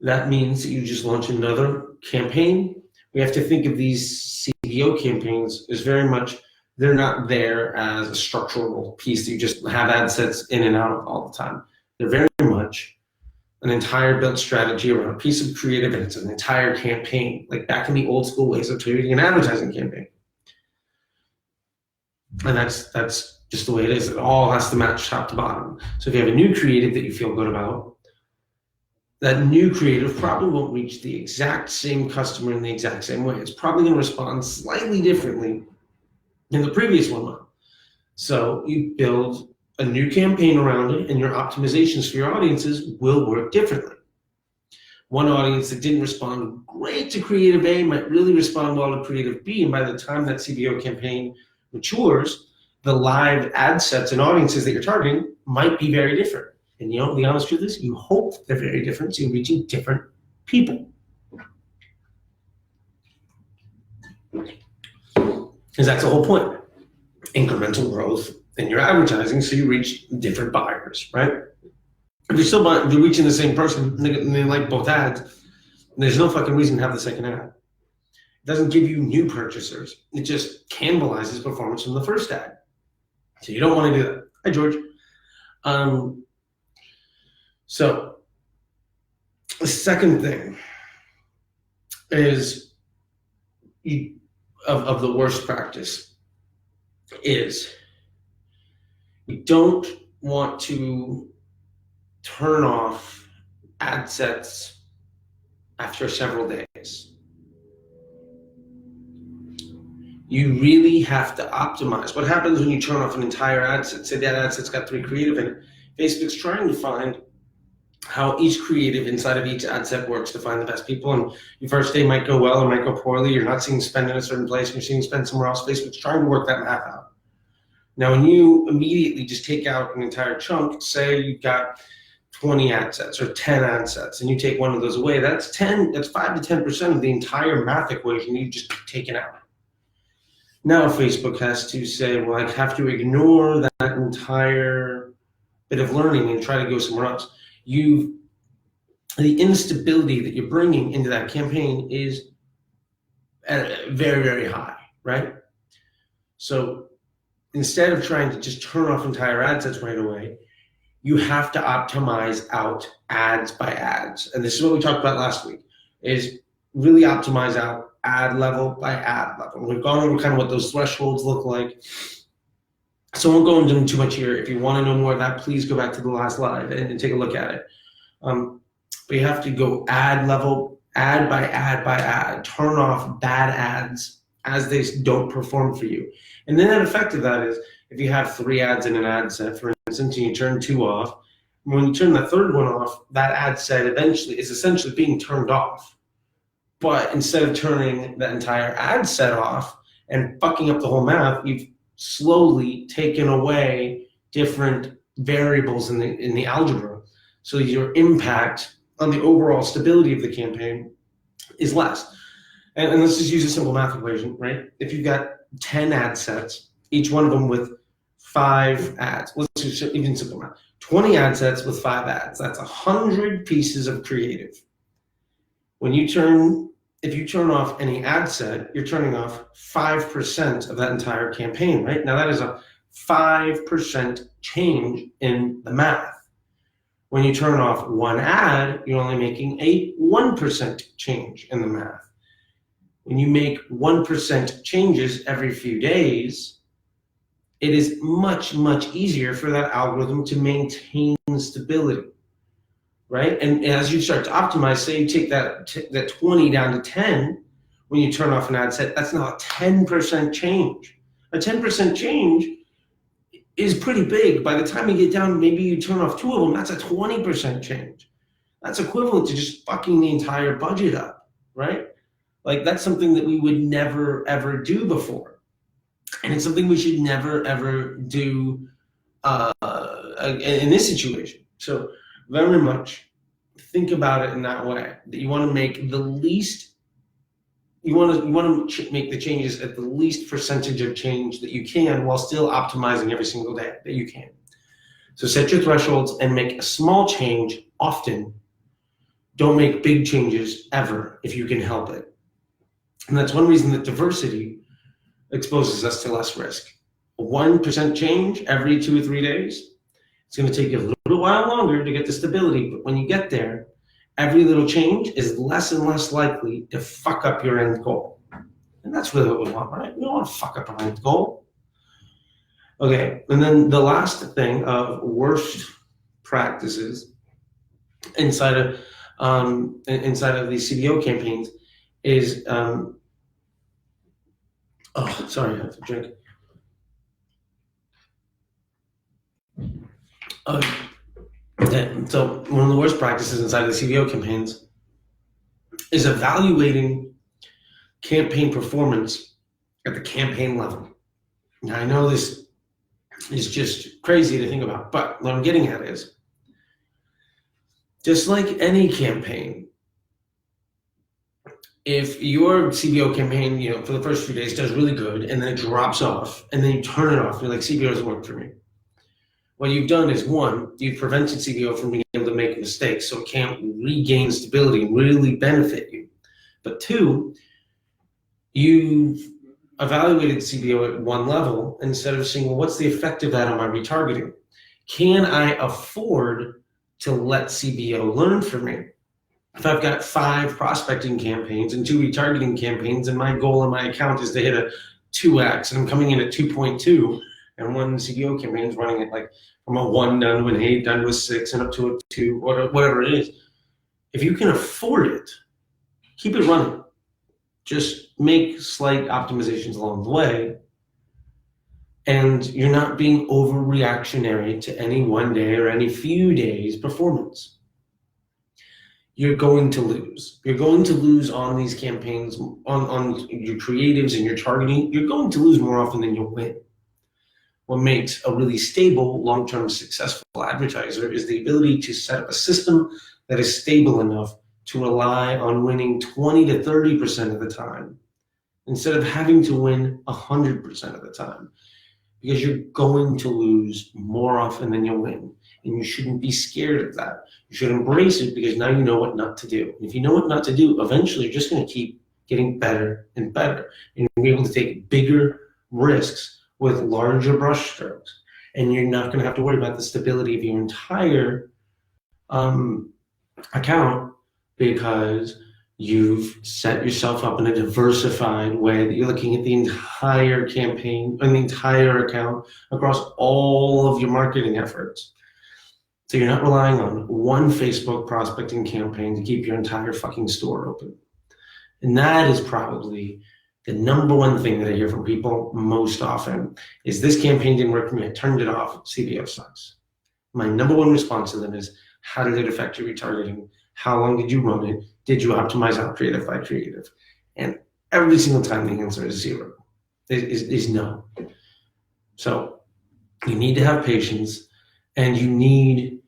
that means that you just launch another campaign. We have to think of these CBO campaigns as very much, they're not there as a structural piece that you just have ad sets in and out of all the time. They're very much an entire built strategy around a piece of creative, and it's an entire campaign, like back in the old school ways of creating an advertising campaign. And that's just the way it is. It all has to match top to bottom. So if you have a new creative that you feel good about, that new creative probably won't reach the exact same customer in the exact same way. It's probably going to respond slightly differently than the previous one will. So you build a new campaign around it, and your optimizations for your audiences will work differently. One audience that didn't respond great to creative A might really respond well to creative B, and by the time that CBO campaign matures, the live ad sets and audiences that you're targeting might be very different. And the honest truth is, you hope they're very different, so you're reaching different people. Because that's the whole point. Incremental growth in your advertising, so you reach different buyers, right? If you're reaching the same person and they like both ads, there's no fucking reason to have the second ad. It doesn't give you new purchasers. It just cannibalizes performance from the first ad. So you don't want to do that. Hi, George. So the second thing is of the worst practice is you don't want to turn off ad sets after several days. You really have to optimize. What happens when you turn off an entire ad set? Say that ad set's got 3 creative in it. Facebook's trying to find how each creative inside of each ad set works to find the best people. And your first day might go well or might go poorly. You're not seeing spend in a certain place and you're seeing spend somewhere else. Facebook's trying to work that math out. Now, when you immediately just take out an entire chunk, say you've got 20 ad sets or 10 ad sets, and you take one of those away, that's 5 to 10% of the entire math equation you've just taken out. Now Facebook has to say, well, I have to ignore that entire bit of learning and try to go somewhere else. The instability that you're bringing into that campaign is very, very high, right? So instead of trying to just turn off entire ad sets right away, you have to optimize out ads by ads. And this is what we talked about last week, is really optimize out ad level by ad level. We've gone over kind of what those thresholds look like. So I won't go into too much here. If you want to know more of that, please go back to the last live and take a look at it. But you have to go ad level, ad by ad by ad, turn off bad ads as they don't perform for you. And the net effect of that is, if you have 3 ads in an ad set, for instance, and you turn 2 off, when you turn the third one off, that ad set eventually is essentially being turned off. But instead of turning the entire ad set off and fucking up the whole math, you've slowly taken away different variables in the algebra. So your impact on the overall stability of the campaign is less. And let's just use a simple math equation, right? If you've got 10 ad sets, each one of them with 5 ads, let's just even simple math, 20 ad sets with 5 ads, that's 100 pieces of creative. If you turn off any ad set, you're turning off 5% of that entire campaign, right? Now that is a 5% change in the math. When you turn off one ad, you're only making a 1% change in the math. When you make 1% changes every few days, it is much, much easier for that algorithm to maintain stability, right? And as you start to optimize, say you take that 20 down to 10, when you turn off an ad set, that's now a 10% change. A 10% change is pretty big. By the time you get down, maybe you turn off 2 of them, that's a 20% change. That's equivalent to just fucking the entire budget up, right? Like, that's something that we would never, ever do before. And it's something we should never, ever do in this situation. So very much think about it in that way, that you want to make the least, you want to make the changes at the least percentage of change that you can, while still optimizing every single day that you can. So set your thresholds and make a small change often. Don't make big changes ever if you can help it. And that's one reason that diversity exposes us to less risk. A 1% change every 2 or 3 days, it's going to take you a little while longer to get to stability, but when you get there, every little change is less and less likely to fuck up your end goal. And that's really what we want, right? We don't want to fuck up our end goal. Okay, and then the last thing of worst practices inside of these CBO campaigns is, oh, sorry, I have to drink. So one of the worst practices inside of the CBO campaigns is evaluating campaign performance at the campaign level. Now, I know this is just crazy to think about, but what I'm getting at is, just like any campaign, if your CBO campaign, for the first few days does really good, and then it drops off, and then you turn it off, you're like, CBO doesn't work for me. What you've done is, 1, you've prevented CBO from being able to make mistakes, so it can't regain stability and really benefit you. But 2, you've evaluated CBO at one level instead of saying, well, what's the effect of that on my retargeting? Can I afford to let CBO learn from me? If I've got 5 prospecting campaigns and 2 retargeting campaigns, and my goal in my account is to hit a 2x, and I'm coming in at 2.2, and one CBO campaign is running it like from a 1 down to an 8, down to a 6, and up to a 2, or whatever it is. If you can afford it, keep it running. Just make slight optimizations along the way, and you're not being overreactionary to any one day or any few days performance. You're going to lose. You're going to lose on these campaigns, on your creatives and your targeting. You're going to lose more often than you'll win. What makes a really stable, long-term, successful advertiser is the ability to set up a system that is stable enough to rely on winning 20 to 30% of the time, instead of having to win 100% of the time, because you're going to lose more often than you'll win. And you shouldn't be scared of that. You should embrace it, because now you know what not to do. And if you know what not to do, eventually you're just going to keep getting better and better. And you'll be able to take bigger risks with larger brush strokes. and you're not going to have to worry about the stability of your entire account, because you've set yourself up in a diversified way that you're looking at the entire campaign and the entire account across all of your marketing efforts. So you're not relying on one Facebook prospecting campaign to keep your entire fucking store open. And that is probably the number one thing that I hear from people most often is, this campaign didn't work for me, I turned it off, CBO sucks. My number one response to them is, how did it affect your retargeting? How long did you run it? Did you optimize out creative by creative? And every single time the answer is zero, is no. So you need to have patience, and you need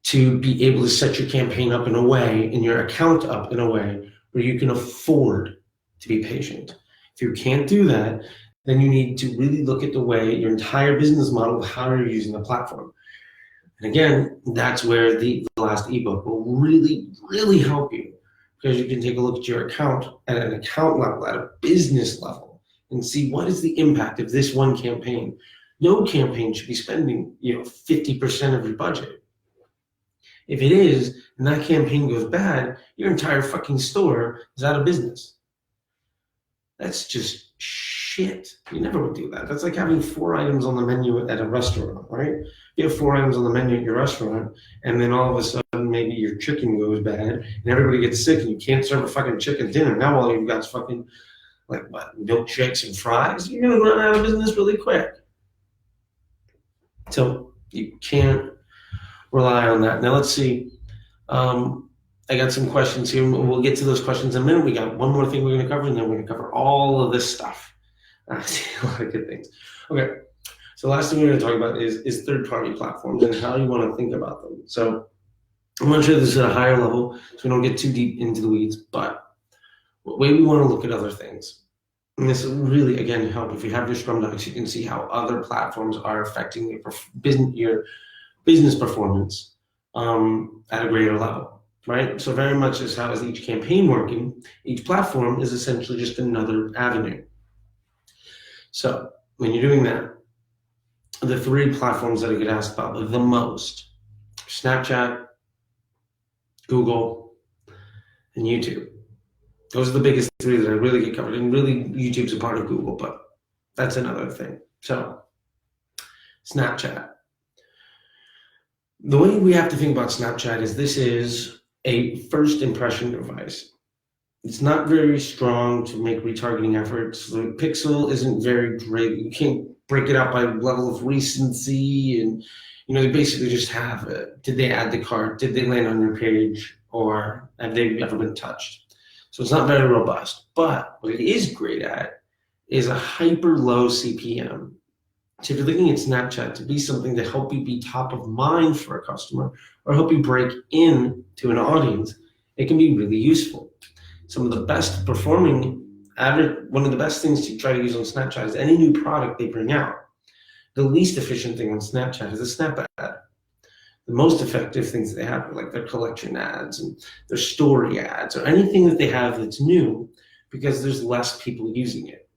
to be able to set your campaign up in a way, and your account up in a way where you can afford to be patient. If you can't do that, then you need to really look at the way your entire business model, how you're using the platform. And again, that's where the last ebook will really, really help you, because you can take a look at your account at an account level, at a business level, and see what is the impact of this one campaign. No campaign should be spending 50% of your budget. If it is, and that campaign goes bad, your entire fucking store is out of business. That's just shit. You never would do that. That's like having 4 items on the menu at a restaurant, right? You have 4 items on the menu at your restaurant, and then all of a sudden maybe your chicken goes bad, and everybody gets sick, and you can't serve a fucking chicken dinner. Now all you've got is fucking, milkshakes and fries. You're gonna run out of business really quick. So you can't rely on that. Now let's see. I got some questions here. We'll get to those questions in a minute. We got one more thing we're going to cover, and then we're going to cover all of this stuff. I see a lot of good things. Okay, so the last thing we're going to talk about is third-party platforms and how you want to think about them. So I'm going to show this at a higher level so we don't get too deep into the weeds, but the way we want to look at other things, and this will really, again, help if you have your Scrum docs, you can see how other platforms are affecting your business performance at a greater level. Right? So very much as how is each campaign working, each platform is essentially just another avenue. So when you're doing that, the 3 platforms that I get asked about the most, Snapchat, Google, and YouTube. Those are the biggest 3 that I really get covered. And really, YouTube's a part of Google, but that's another thing. So Snapchat. The way we have to think about Snapchat is, this is a first impression device. It's not very strong to make retargeting efforts. The pixel isn't very great. You can't break it out by level of recency, and they basically just have did they add the cart, did they land on your page, or have they ever been touched? So it's not very robust. But what it is great at is a hyper low CPM. So if you're looking at Snapchat to be something to help you be top of mind for a customer, or help you break in to an audience, it can be really useful. Some of the best performing, one of the best things to try to use on Snapchat is any new product they bring out. The least efficient thing on Snapchat is a Snap ad. The most effective things that they have are like their collection ads and their story ads, or anything that they have that's new, because there's less people using it.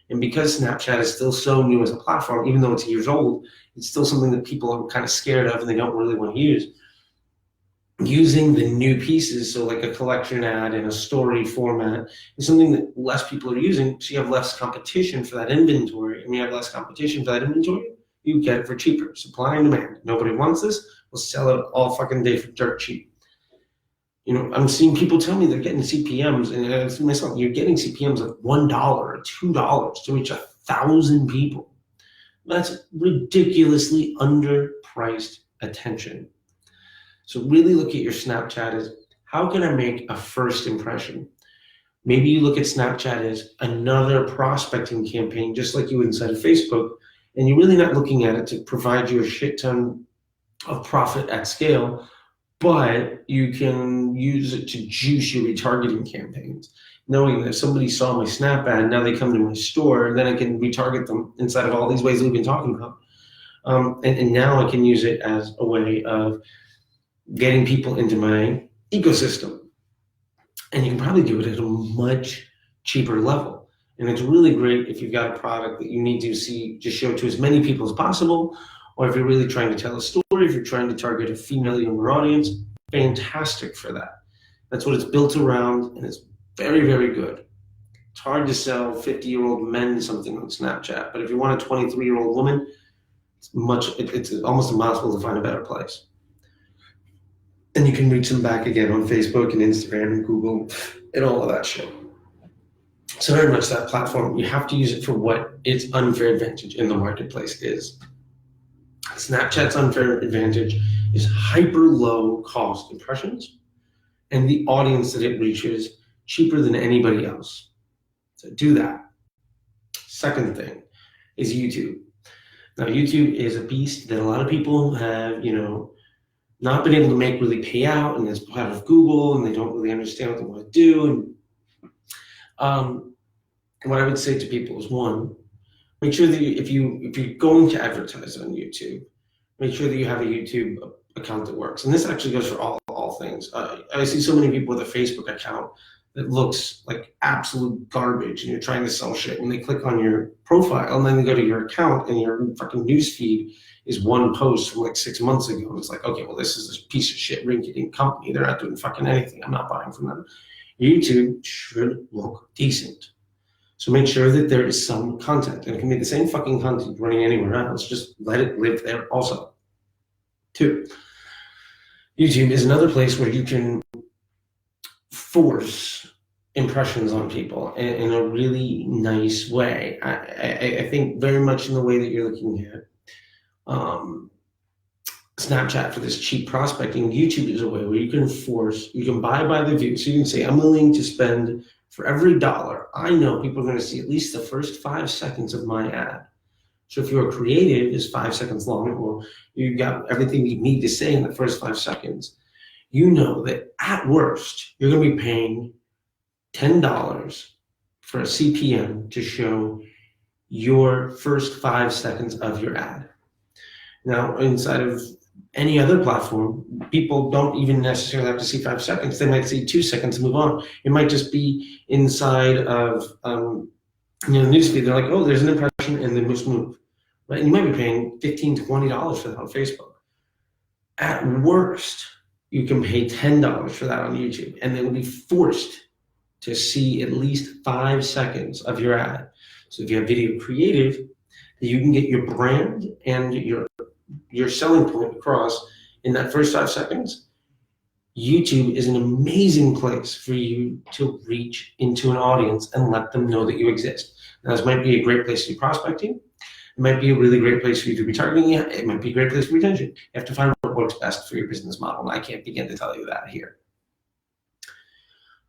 And because Snapchat is still so new as a platform, even though it's years old, it's still something that people are kind of scared of and they don't really want to use. Using the new pieces, so like a collection ad and a story format, is something that less people are using, so you have less competition for that inventory. And when you have less competition for that inventory, you get it for cheaper. Supply and demand. Nobody wants this, we'll sell it all fucking day for dirt cheap. I'm seeing people tell me they're getting CPMs, and I see myself, you're getting CPMs of $1 or $2 to reach 1,000 people. That's ridiculously underpriced attention. So really look at your Snapchat as, how can I make a first impression? Maybe you look at Snapchat as another prospecting campaign, just like you would inside of Facebook, and you're really not looking at it to provide you a shit ton of profit at scale, but you can use it to juice your retargeting campaigns. Knowing that if somebody saw my Snap ad, now they come to my store, then I can retarget them inside of all these ways that we've been talking about. And now I can use it as a way of getting people into my ecosystem. And you can probably do it at a much cheaper level. And it's really great if you've got a product that you need to see, just show to as many people as possible, Or if you're really trying to tell a story, if you're trying to target a female younger audience, fantastic for that. That's what it's built around, and it's very, very good. It's hard to sell 50-year-old men something on Snapchat, but if you want a 23-year-old woman, it's almost impossible to find a better place. And you can reach them back again on Facebook and Instagram and Google and all of that shit. So very much that platform, you have to use it for what its unfair advantage in the marketplace is. Snapchat's unfair advantage is hyper low cost impressions and the audience that it reaches cheaper than anybody else. So do that. Second thing is YouTube. Now, YouTube is a beast that a lot of people have, not been able to make really pay out, and it's part of Google, and they don't really understand what they want to do. And what I would say to people is, one, make sure that if you're going to advertise on YouTube, make sure that you have a YouTube account that works. And this actually goes for all things. I see so many people with a Facebook account that looks like absolute garbage, and you're trying to sell shit, and they click on your profile, and then they go to your account, and your fucking newsfeed is one post from like 6 months ago. And it's like, okay, well, this is this piece of shit rinky-dink company. They're not doing fucking anything. I'm not buying from them. YouTube should look decent. So make sure that there is some content, and it can be the same fucking content running anywhere else. Just let it live there also. 2, YouTube is another place where you can force impressions on people in a really nice way. I think very much in the way that you're looking at Snapchat for this cheap prospecting. YouTube is a way where you can buy by the view. So you can say, I'm willing to spend for every dollar. I know people are going to see at least the first 5 seconds of my ad. So if your creative is 5 seconds long, or you got everything you need to say in the first 5 seconds, you know that at worst, you're going to be paying $10 for a CPM to show your first 5 seconds of your ad. Now, inside of any other platform, people don't even necessarily have to see 5 seconds. They might see 2 seconds and move on. It might just be inside of newsfeed. They're like, oh, there's an impression, and then just move. Right? And you might be paying $15, $20 for that on Facebook. At worst, you can pay $10 for that on YouTube, and they will be forced to see at least 5 seconds of your ad. So if you have video creative, you can get your brand and your selling point across in that first 5 seconds. YouTube is an amazing place for you to reach into an audience and let them know that you exist. Now, this might be a great place to do prospecting. It might be a really great place for you to be targeting. It might be a great place for retention. You have to find what works best for your business model, and I can't begin to tell you that here.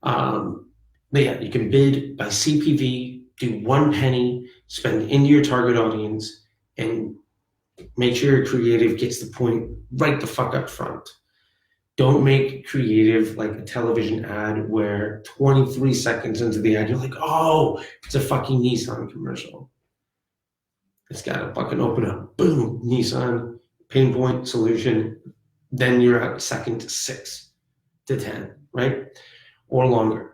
But yeah, you can bid by CPV, do 1 penny, spend into your target audience, and make sure your creative gets the point right the fuck up front. Don't make creative like a television ad where 23 seconds into the ad, you're like, oh, it's a fucking Nissan commercial. It's got to fucking open up, boom, Nissan, pain point, solution. Then you're at second 6 to 10, right? Or longer.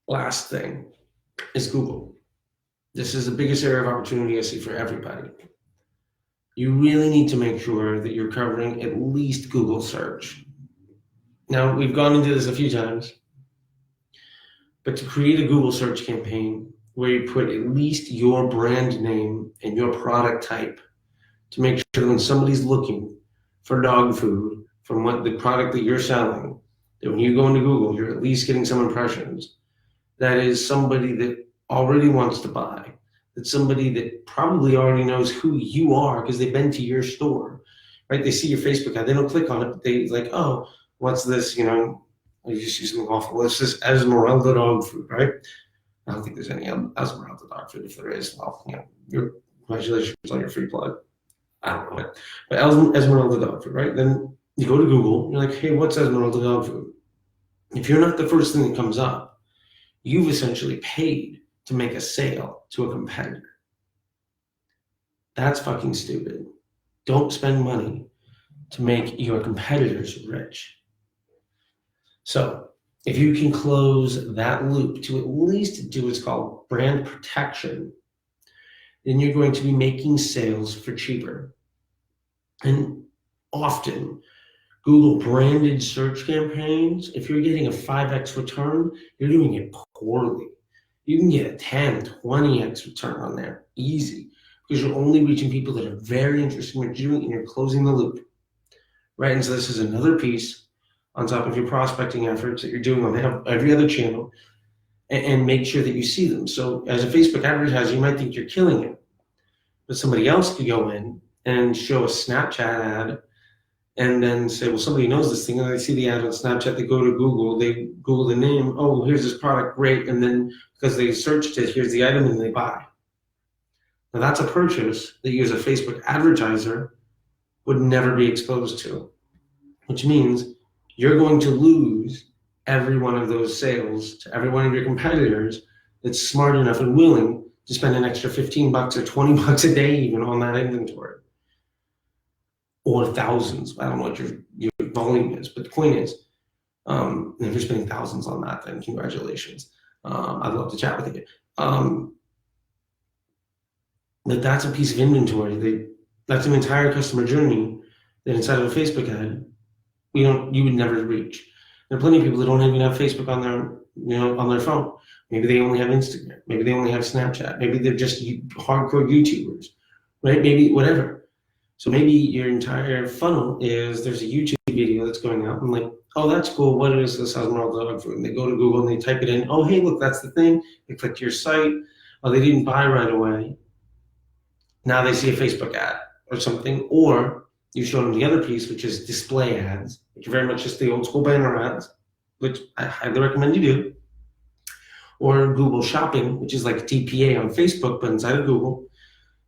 Last thing is Google. This is the biggest area of opportunity I see for everybody. You really need to make sure that you're covering at least Google search. Now, we've gone into this a few times, but to create a Google search campaign where you put at least your brand name and your product type to make sure that when somebody's looking for dog food from what the product that you're selling, that when you go into Google, you're at least getting some impressions. That is somebody that already wants to buy. That's somebody that probably already knows who you are because they've been to your store, right? They see your Facebook ad. They don't click on it, but they like, oh, what's this? You just use something awful. This is Esmeralda dog food, right? I don't think there's any Esmeralda dog food. If there is, well, your congratulations on your free plug. I don't know it. But Esmeralda dog food, right? Then you go to Google, you're like, hey, what's Esmeralda dog food? If you're not the first thing that comes up, you've essentially paid to make a sale to a competitor. That's fucking stupid. Don't spend money to make your competitors rich. So if you can close that loop to at least do what's called brand protection, then you're going to be making sales for cheaper. And often, Google branded search campaigns, if you're getting a 5x return, you're doing it poorly. You can get a 10, 20x return on there, easy, because you're only reaching people that are very interested in what you're doing and you're closing the loop, right? And so this is another piece on top of your prospecting efforts that you're doing on every other channel, and make sure that you see them. So as a Facebook advertiser, you might think you're killing it, but somebody else could go in and show a Snapchat ad and then say, well, somebody knows this thing, and they see the ad on Snapchat, they go to Google, they Google the name, oh, here's this product, great, and then because they searched it, here's the item, and they buy. Now that's a purchase that you as a Facebook advertiser would never be exposed to, which means you're going to lose every one of those sales to every one of your competitors that's smart enough and willing to spend an extra $15 or $20 a day even on that inventory. Or thousands. I don't know what your volume is, but the point is, if you're spending thousands on that, then congratulations. I'd love to chat with you. But that's a piece of inventory. That's an entire customer journey that inside of a Facebook ad, you would never reach. There are plenty of people that don't even have Facebook on their phone. Maybe they only have Instagram. Maybe they only have Snapchat. Maybe they're just hardcore YouTubers, right? Maybe whatever. So maybe your entire funnel is there's a YouTube video that's going out. I'm like, oh, that's cool. What is this $1,000 dog food? And they go to Google and they type it in. Oh, hey, look, that's the thing. They click your site. Oh, they didn't buy right away. Now they see a Facebook ad or something. Or you show them the other piece, which is display ads, which are very much just the old school banner ads, which I highly recommend you do. Or Google Shopping, which is like DPA on Facebook, but inside of Google.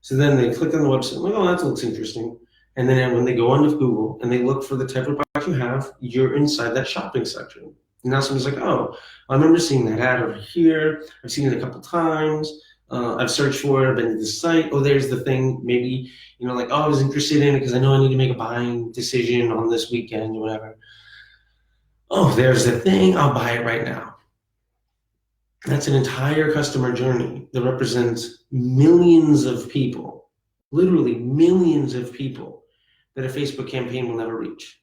So then they click on the website, like, oh, that looks interesting. And then when they go onto Google and they look for the type of product you have, you're inside that shopping section. And now someone's like, oh, I remember seeing that ad over here. I've seen it a couple times. I've searched for it. I've been to this site. Oh, there's the thing. Maybe, like, oh, I was interested in it because I know I need to make a buying decision on this weekend or whatever. Oh, there's the thing. I'll buy it right now. That's an entire customer journey that represents millions of people, literally millions of people that a Facebook campaign will never reach.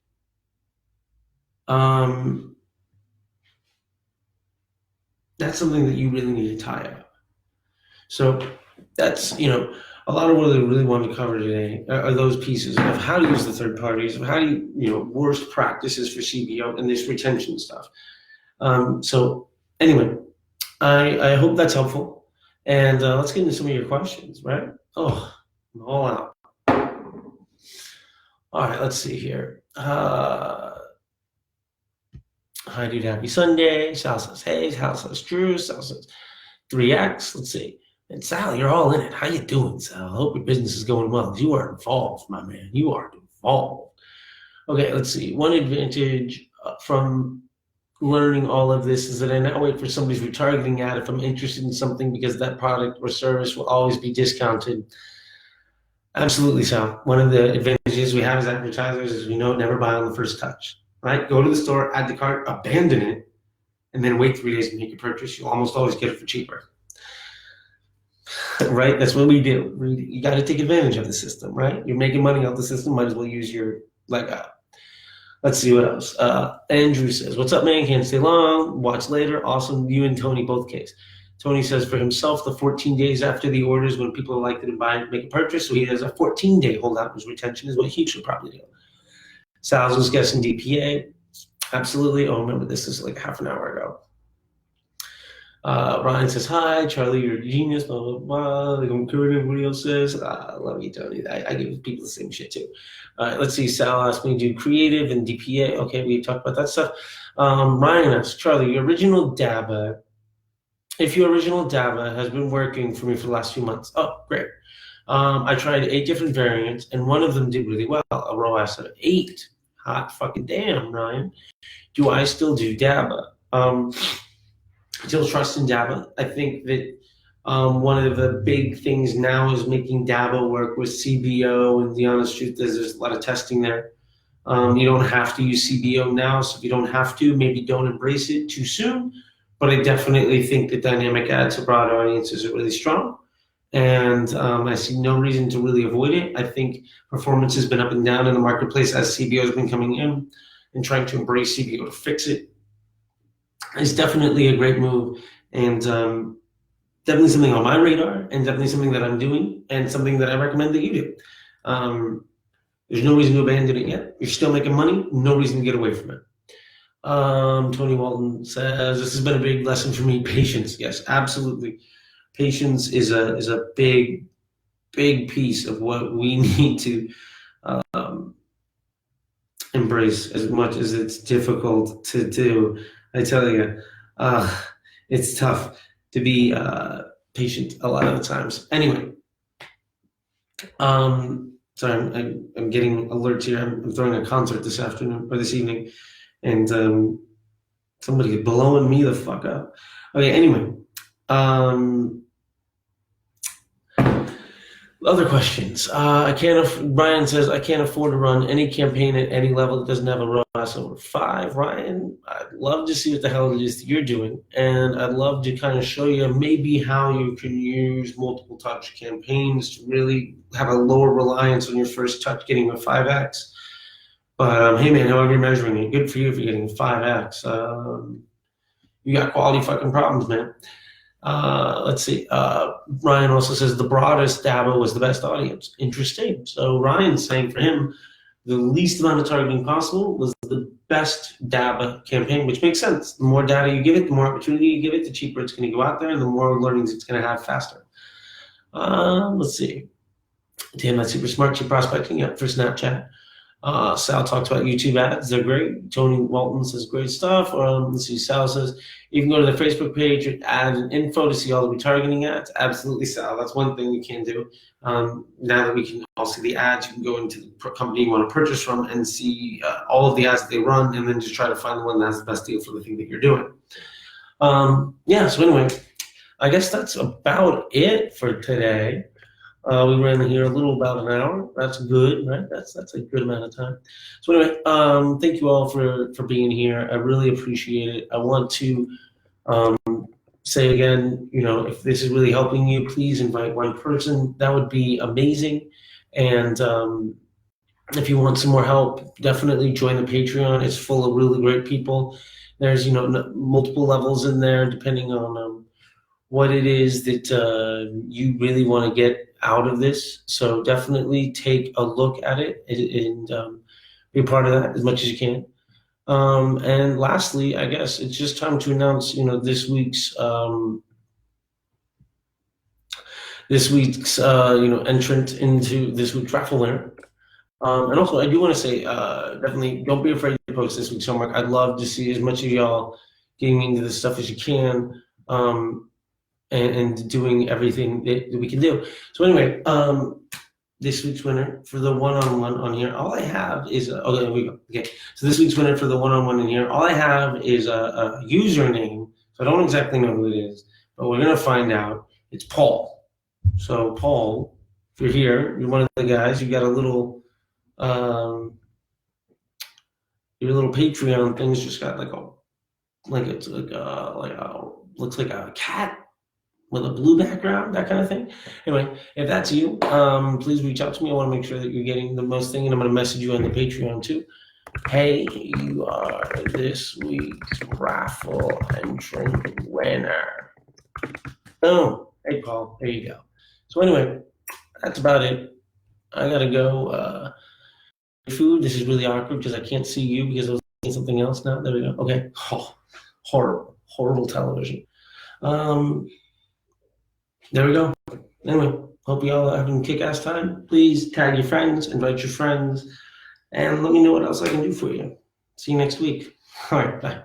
That's something that you really need to tie up. So that's, a lot of what I really want to cover today are those pieces of how to use the third parties, of how do worst practices for CBO and this retention stuff. So anyway, I hope that's helpful. And let's get into some of your questions, right? Oh, I'm all out. All right, let's see here. Hi, dude. Happy Sunday. Sal says, hey. Sal says, Drew. Sal says, 3X. Let's see. And Sal, you're all in it. How you doing, Sal? I hope your business is going well. You are involved, my man. You are involved. Okay, let's see. One advantage from learning all of this is that I now wait for somebody's retargeting ad if I'm interested in something because that product or service will always be discounted. Absolutely, Sal. One of the advantages we have as advertisers is we know never buy on the first touch, right? Go to the store, add the cart, abandon it, and then wait 3 days to make your purchase. You'll almost always get it for cheaper, right? That's what we do. You got to take advantage of the system, right? You're making money off the system, might as well use your leg out. Let's see what else. Andrew says, what's up, man? Can't stay long. Watch later. Awesome. You and Tony both case. Tony says for himself, the 14 days after the orders when people are likely to buy and make a purchase, so he has a 14-day holdout. His retention is what he should probably do. Sal's was guessing DPA. Absolutely. Oh, remember, this is like half an hour ago. Ryan says, hi, Charlie, you're a genius, blah, blah, blah. Like I'm good, everybody else says. I love you, Tony. I give people the same shit too. All right, let's see. Sal asked me to do creative and DPA. Okay, we talked about that stuff. Ryan asks, Charlie, your original DABA, if your original DABA has been working for me for the last few months. Oh, great. I tried 8 different variants, and one of them did really well. A ROAS of 8. Hot fucking damn, Ryan. Do I still do DABA? Still trust in DABA. I think that one of the big things now is making DABA work with CBO, and the honest truth is there's a lot of testing there. You don't have to use CBO now, so if you don't have to, maybe don't embrace it too soon. But I definitely think that dynamic ads to broad audiences are really strong. and I see no reason to really avoid it. I think performance has been up and down in the marketplace as CBO has been coming in and trying to embrace CBO to fix it. It's definitely a great move, and definitely something on my radar, and definitely something that I'm doing, and something that I recommend that you do. There's no reason to abandon it yet. You're still making money. No reason to get away from it. Tony Walton says, this has been a big lesson for me. Patience. Yes, absolutely. Patience is a big piece of what we need to embrace, as much as it's difficult to do. I tell you, it's tough to be patient a lot of the times. Anyway, sorry, I'm getting alerts here. I'm throwing a concert this afternoon or this evening, and somebody blowing me the fuck up. Okay, anyway, other questions. Ryan says, I can't afford to run any campaign at any level that doesn't have a ROAS over 5. Ryan, I'd love to see what the hell it is that you're doing, and I'd love to kind of show you maybe how you can use multiple touch campaigns to really have a lower reliance on your first touch getting a 5x. But hey man, however you're measuring it, good for you if you're getting 5x. You got quality fucking problems, man. Let's see. Ryan also says the broadest DABA was the best audience. Interesting. So Ryan's saying for him, the least amount of targeting possible was the best DABA campaign, which makes sense. The more data you give it, the more opportunity you give it, the cheaper it's going to go out there, and the more learnings it's going to have faster. Let's see. Damn, that's super smart. Cheap prospecting, yep, for Snapchat. Sal talked about YouTube ads. They're great. Tony Walton says great stuff. Let's see. Sal says you can go to the Facebook page, add an info to see all the retargeting ads. Absolutely, Sal. That's one thing you can do. Now that we can all see the ads, you can go into the company you want to purchase from and see all of the ads that they run, and then just try to find the one that has the best deal for the thing that you're doing. Yeah. So anyway, I guess that's about it for today. We ran here a little about an hour. That's good, right? That's a good amount of time. So anyway, thank you all for being here. I really appreciate it. I want to say again, if this is really helping you, please invite one person. That would be amazing. And if you want some more help, definitely join the Patreon. It's full of really great people. There's multiple levels in there depending on what it is that you really want to get out of this. So definitely take a look at it and be a part of that as much as you can. And lastly, I guess it's just time to announce, this week's entrant into this week's raffle winner. And also, I do want to say, definitely don't be afraid to post this week's homework. I'd love to see as much of y'all getting into this stuff as you can. And doing everything that we can do. So anyway, this week's winner for the one-on-one on here, all I have is, there we go. Okay, so this week's winner for the one-on-one in here, all I have is a username. So I don't exactly know who it is, but we're gonna find out. It's Paul. So Paul, if you're here, you're one of the guys. You got a little, your little Patreon thing's just got looks like a cat with a blue background, that kind of thing. Anyway, if that's you, please reach out to me. I want to make sure that you're getting the most thing, and I'm going to message you on the Patreon too. Hey, you are this week's raffle entrant winner. Oh, hey Paul, there you go. So anyway, that's about it. I gotta go. Food. This is really awkward because I can't see you because I was doing something else now. There we go. Okay. Oh, horrible television. There we go. Anyway, hope you all are having a kick-ass time. Please tag your friends, invite your friends, and let me know what else I can do for you. See you next week. All right, bye.